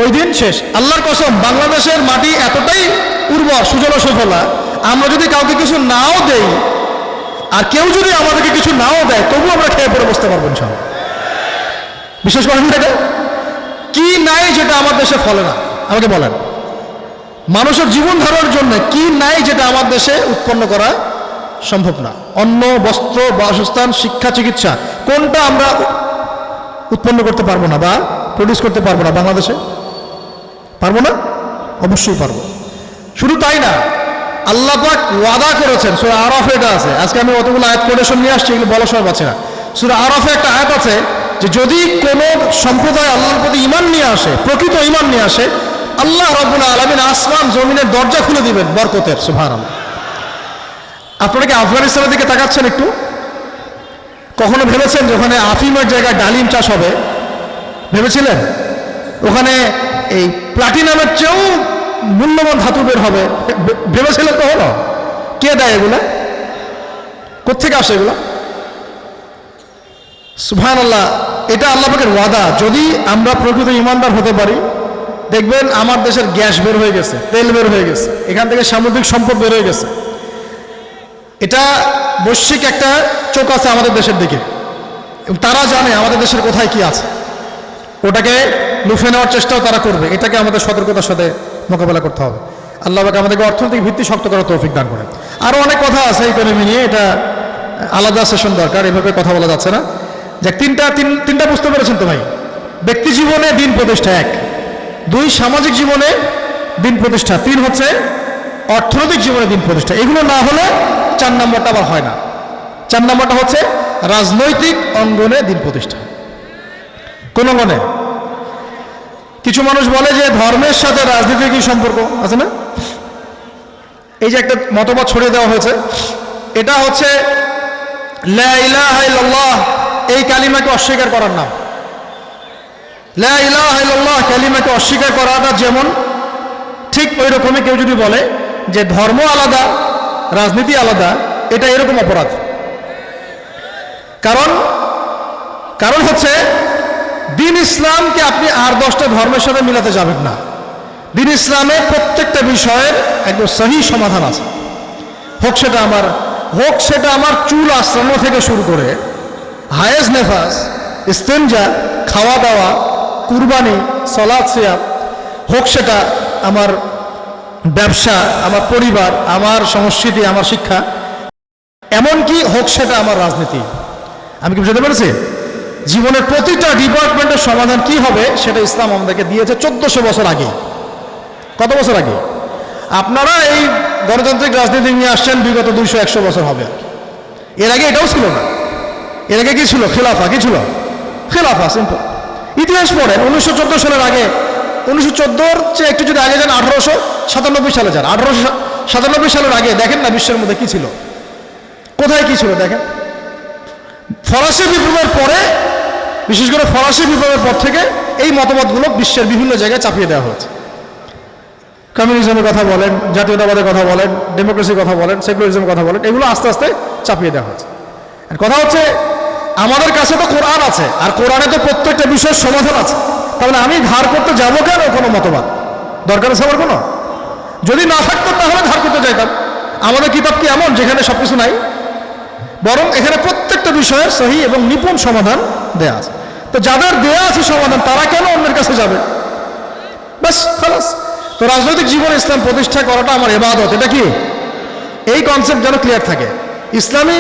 ওই দিন শেষ। আল্লাহর কসম, বাংলাদেশের মাটি এতটাই উর্বর, সুজলা সুফলা, আমরা যদি কাউকে কিছু নাও দেই আর কেউ যদি আমাদেরকে কিছু নাও দেয়, তবু আমরা খেয়ে পড়ে বসতে পারবো ইনশাআল্লাহ। বিশেষ করেন এটা কি নাই যেটা আমার দেশে ফলে না? আমাকে বলেন, মানুষের জীবন ধারণের জন্য কি নাই যেটা আমার দেশে উৎপন্ন করা সম্ভব না? অন্ন, বস্ত্র, বাসস্থান, শিক্ষা, চিকিৎসা, কোনটা আমরা উৎপন্ন করতে পারবো না বা প্রডিউস করতে পারবো না বাংলাদেশে? পারবো না? অবশ্যই পারবো। শুধু তাই না, আল্লাহ পাক ওয়াদা করেছেন, সূরা আরাফে এটা আছে। আজকে আমি অতগুলো আয়াত কোটেশন নিয়ে আসছি, এগুলো বলার সময় পাচ্ছি না। সূরা আরাফে একটা আয়াত আছে যে যদি কোনো সম্প্রদায় আল্লাহর প্রতি ঈমান নিয়ে আসে, প্রকৃত ঈমান নিয়ে আসে, আল্লাহ রাব্বুল আলামিন আসমান জমিনের দরজা খুলে দিবেন বরকতের। সুবহানাল্লাহ। আপনারা কি আফগানিস্তানের দিকে তাকাচ্ছেন একটু? কখনো ভেবেছেন যে ওখানে আফিমের জায়গায় ডালিম চাষ হবে? ভেবেছিলেন? ওখানে এই প্লাটিনামের চেয়েও মূল্যবান ধাতু বের হবে? ভেবেছিলেন কখনো? কে দেয় এগুলা? কোত্থেকে আসে এগুলা? সুবহানাল্লাহ। এটা আল্লাহ পাকের ওয়াদা। যদি আমরা প্রকৃত ইমানদার হতে পারি, দেখবেন আমার দেশের গ্যাস বের হয়ে গেছে, তেল বের হয়ে গেছে, এখান থেকে সামুদ্রিক সম্পদ বের হয়ে গেছে। এটা বৈশ্বিক একটা চোখ আছে আমাদের দেশের দিকে, তারা জানে আমাদের দেশের কোথায় কি আছে, ওটাকে লুফে নেওয়ার চেষ্টাও তারা করবে। এটাকে আমাদের সতর্কতার সাথে মোকাবেলা করতে হবে। আল্লাহ পাক আমাদেরকে অর্থনৈতিক ভিত্তি শক্ত করার তৌফিক দান করেন। আরও অনেক কথা আছে ইকোনমি নিয়ে, এটা আলাদা সেশন দরকার, এভাবে কথা বলা যাচ্ছে না। যে তিনটা বুঝতে পেরেছেন তো ভাই? ব্যক্তি জীবনে দিন প্রতিষ্ঠা 1, 2 সামাজিক জীবনে দিন প্রতিষ্ঠা, 3 হচ্ছে অর্থনৈতিক জীবনে দিন প্রতিষ্ঠা। এগুলো না হলে 4 নম্বরটা আবার হয় না। 4 নম্বরটা হচ্ছে রাজনৈতিক অঙ্গনে দিন প্রতিষ্ঠা। কোন অঙ্গনে? কিছু মানুষ বলে যে ধর্মের সাথে রাজনীতির কি সম্পর্ক আছে না? এই যে একটা মতবাদ ছড়িয়ে দেওয়া হয়েছে, এটা হচ্ছে লা ইলাহা ইল্লাল্লাহ এই কালিমাকে অস্বীকার করার নাম। লা ইলাহা ইল্লাল্লাহ কালিমাকে অস্বীকার করাটা যেমন, ঠিক ওই রকমই কেউ যদি বলে যে ধর্ম আলাদা রাজনীতি আলাদা, এটা এরকম অপরাধ। কারণ হচ্ছে দিন ইসলামকে আপনি আর 10টা ধর্মের সাথে মিলাতে যাবেন না। দিন ইসলামে প্রত্যেকটা বিষয়ের একদম সহি সমাধান আছে। হোক সেটা আমার চুল আশ্রানো থেকে শুরু করে হায়েজ নেফাস, ইস্তেঞ্জা, খাওয়া দাওয়া, কুরবানি, সালাত, সিয়াম, হোক সেটা আমার ব্যবসা, আমার পরিবার, আমার সংস্কৃতি, আমার শিক্ষা, এমনকি হোক সেটা আমার রাজনীতি। আমি কি বুঝতে পেরেছি? জীবনের প্রতিটা ডিপার্টমেন্টের সমাধান কি হবে সেটা ইসলাম আমাদেরকে দিয়েছে 1400 বছর আগে। কত বছর আগে? আপনারা এই গণতান্ত্রিক রাজনীতি নিয়ে আসছেন বিগত 200-100 বছর হবে। এর আগে এটাও ছিল না। এর আগে কি ছিল? খেলাফা। কি ছিল? খেলাফা। সিম্পল। ইতিহাস পড়েন। 1914 সালের আগে, 1914-র চেয়ে একটু যদি আগে যান 1897 সালে যান, 1897 সালের আগে দেখেন না বিশ্বের মধ্যে কি ছিল, কোথায় কি ছিল দেখেন। ফরাসি বিপ্লবের পরে, বিশেষ করে ফরাসি বিপ্লবের পর থেকে এই মতবাদগুলো বিশ্বের বিভিন্ন জায়গায় চাপিয়ে দেওয়া হয়েছে। কমিউনিজমের কথা বলেন, জাতীয়তাবাদের কথা বলেন, ডেমোক্রেসির কথা বলেন, সেকুলারিজমের কথা বলেন, এগুলো আস্তে আস্তে চাপিয়ে দেওয়া হয়েছে। আর কথা হচ্ছে আমাদের কাছে তো কোরআন আছে, আর কোরআনে তো প্রত্যেকটা বিষয়ের সমাধান আছে। তাহলে আমি ধার করতে যাবো কেন কোনো মতবাদ? দরকার আছে আমার কোনো? যদি না থাকতো তাহলে ধার করতে চাইতাম। আমাদের কিতাব কি এমন যেখানে সবকিছু নাই? বরং এখানে প্রত্যেকটা বিষয়ের সহি এবং নিপুণ সমাধান দেয়া আছে। তো যাদের দেয়া আছে সমাধান, তারা কেন অন্যের কাছে যাবে? বাস, খালাস। তো রাজনৈতিক জীবনে ইসলাম প্রতিষ্ঠা করাটা আমার ইবাদত। এটা কি? এই কনসেপ্ট যেন ক্লিয়ার থাকে। ইসলামী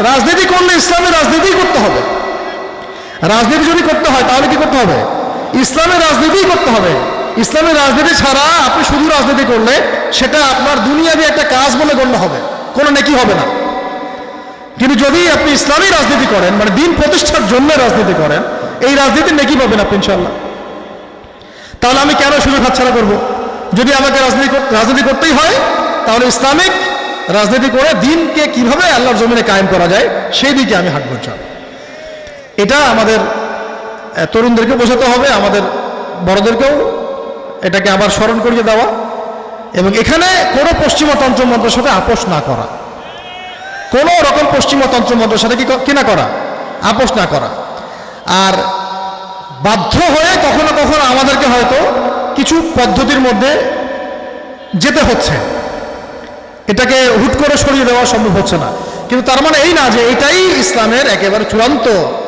রাজনীতি করলে ইসলামী রাজনীতি করতে হবে। রাজনীতি যদি করতে হয় তাহলে কি করতে হবে? ইসলামী রাজনীতি করতে হবে। ইসলামী রাজনীতি ছাড়া আপনি শুধু রাজনীতি করলে সেটা আপনার দুনিয়াবি একটা কাজ বলে গণ্য হবে, কোনো নেকি হবে না। কিন্তু যদি আপনি ইসলামী রাজনীতি করেন, মানে দিন প্রতিষ্ঠার জন্য রাজনীতি করেন, এই রাজনীতি নেকি পাবেন আপনি ইনশাআল্লাহ। তাহলে আমি কেন সুযোগ হাতছাড়া করব? যদি আমাকে রাজনীতি করতেই হয়, তাহলে ইসলামিক রাজনীতি করে দিনকে কিভাবে আল্লাহর জমিনে কায়েম করা যায় সেই দিকে আমি হাঁটব ইনশাআল্লাহ। এটা আমাদের তরুণদেরকে বোঝাতে হবে, আমাদের বড়দেরকেও এটাকে আবার স্মরণ করিয়ে দেওয়া, এবং এখানে কোনো পশ্চিমা তন্ত্রমন্ত্রের সাথে আপোষ না করা, কোনো রকম পশ্চিমা তন্ত্রমন্ত্রের সাথে কি না করা, আপোষ না করা। আর বাধ্য হয়ে কখনো কখনো আমাদেরকে হয়তো কিছু পদ্ধতির মধ্যে যেতে হচ্ছে, এটাকে হুট করে সরিয়ে দেওয়া সম্ভব হচ্ছে না। কিন্তু তার মানে এই না যে এটাই ইসলামের একেবারে চূড়ান্ত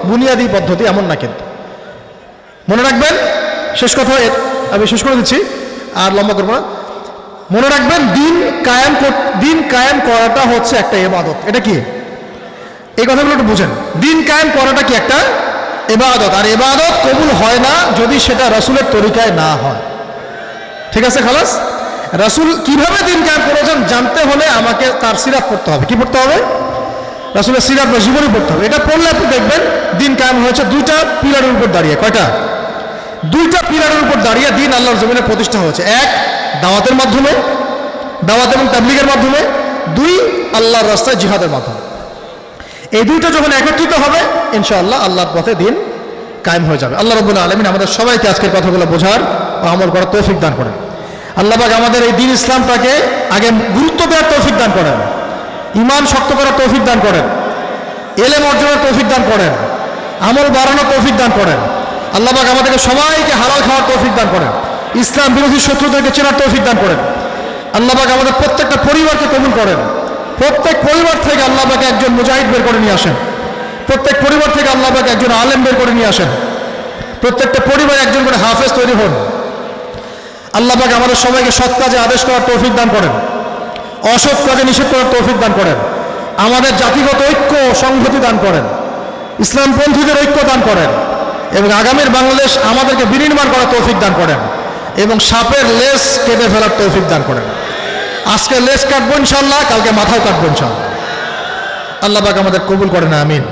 বুনিয়াদী পদ্ধতি, এমন না। কিন্তু মনে রাখবেন, শেষ কথা আমি শেষ করে দিচ্ছি, আর লম্বা করবো না। মনে রাখবেন, দিন কায়েম করাটা হচ্ছে একটা ইবাদত। এটা কি? এই কথাগুলো একটু বুঝেন। দিন কায়েম করাটা কি? একটা ইবাদত। আর ইবাদত কবুল হয় না যদি সেটা রাসূলের তরিকায় না হয়। ঠিক আছে, খালাস। রাসূল কিভাবে দিন কায়েম করেছেন জানতে হলে আমাকে তার সিরাত পড়তে হবে। কি পড়তে হবে? রাসূলের সিরাত বা জীবনী পড়তে হবে। এটা পড়লে আপনি দেখবেন দিন কায়েম হয়েছে দুইটা পিলারের উপর দাঁড়িয়ে। কয়টা? দুইটা পিলারের উপর দাঁড়িয়ে দিন আল্লাহর জমিনে প্রতিষ্ঠা হয়েছে। এক, দাওয়াতের মাধ্যমে, দাওয়াত এবং তাবলীগের মাধ্যমে। দুই, আল্লাহর রাস্তায় জিহাদের মাধ্যমে। এই দুইটা যখন একত্রিত হবে ইনশাআল্লাহ আল্লাহর পথে দিন কায়েম হয়ে যাবে। আল্লাহ রাব্বুল আলামিন আমাদের সবাইকে আজকের কথাগুলো বোঝার ও আমল করার তৌফিক দান করেন। আল্লাহ পাক আমাদের এই দিন ইসলামটাকে আগে গুরুত্ব দেওয়ার তৌফিক দান করেন, ঈমান শক্ত করার তৌফিক দান করেন, ইলম অর্জনের তৌফিক দান করেন, আমল বাড়ানোর তৌফিক দান করেন। আল্লাহ পাক আমাদেরকে সবাইকে হালাল খাওয়ার তৌফিক দান করেন, ইসলাম বিরোধী শত্রুদেরকে চেনার তৌফিক দান করেন। আল্লাহ পাক আমাদের প্রত্যেকটা পরিবারকে কবুল করেন। প্রত্যেক পরিবার থেকে আল্লাহ পাক একজন মুজাহিদ বের করে নিয়ে আসেন। প্রত্যেক পরিবার থেকে আল্লাহ পাক একজন আলেম বের করে নিয়ে আসেন। প্রত্যেকটা পরিবারে একজন করে হাফেজ তৈরি হন। আল্লাহ পাক আমাদের সবাইকে সৎ কাজে আদেশ করার তৌফিক দান করেন, অসৎ কাজে নিষেধ করার তৌফিক দান করেন। আমাদের জাতিগত ঐক্য সংহতি দান করেন, ইসলামপন্থীদের ঐক্য দান করেন এবং আগামীর বাংলাদেশ আমাদেরকে বিনির্মাণ করার তৌফিক দান করেন এবং সাপের লেজ কেটে ফেলার তৌফিক দান করেন। আজকে লেজ কাটবো ইনশাআল্লাহ, কালকে মাথাও কাটবো ইনশাআল্লাহ। আল্লাহ পাক আমাদের কবুল করেন, আমিন।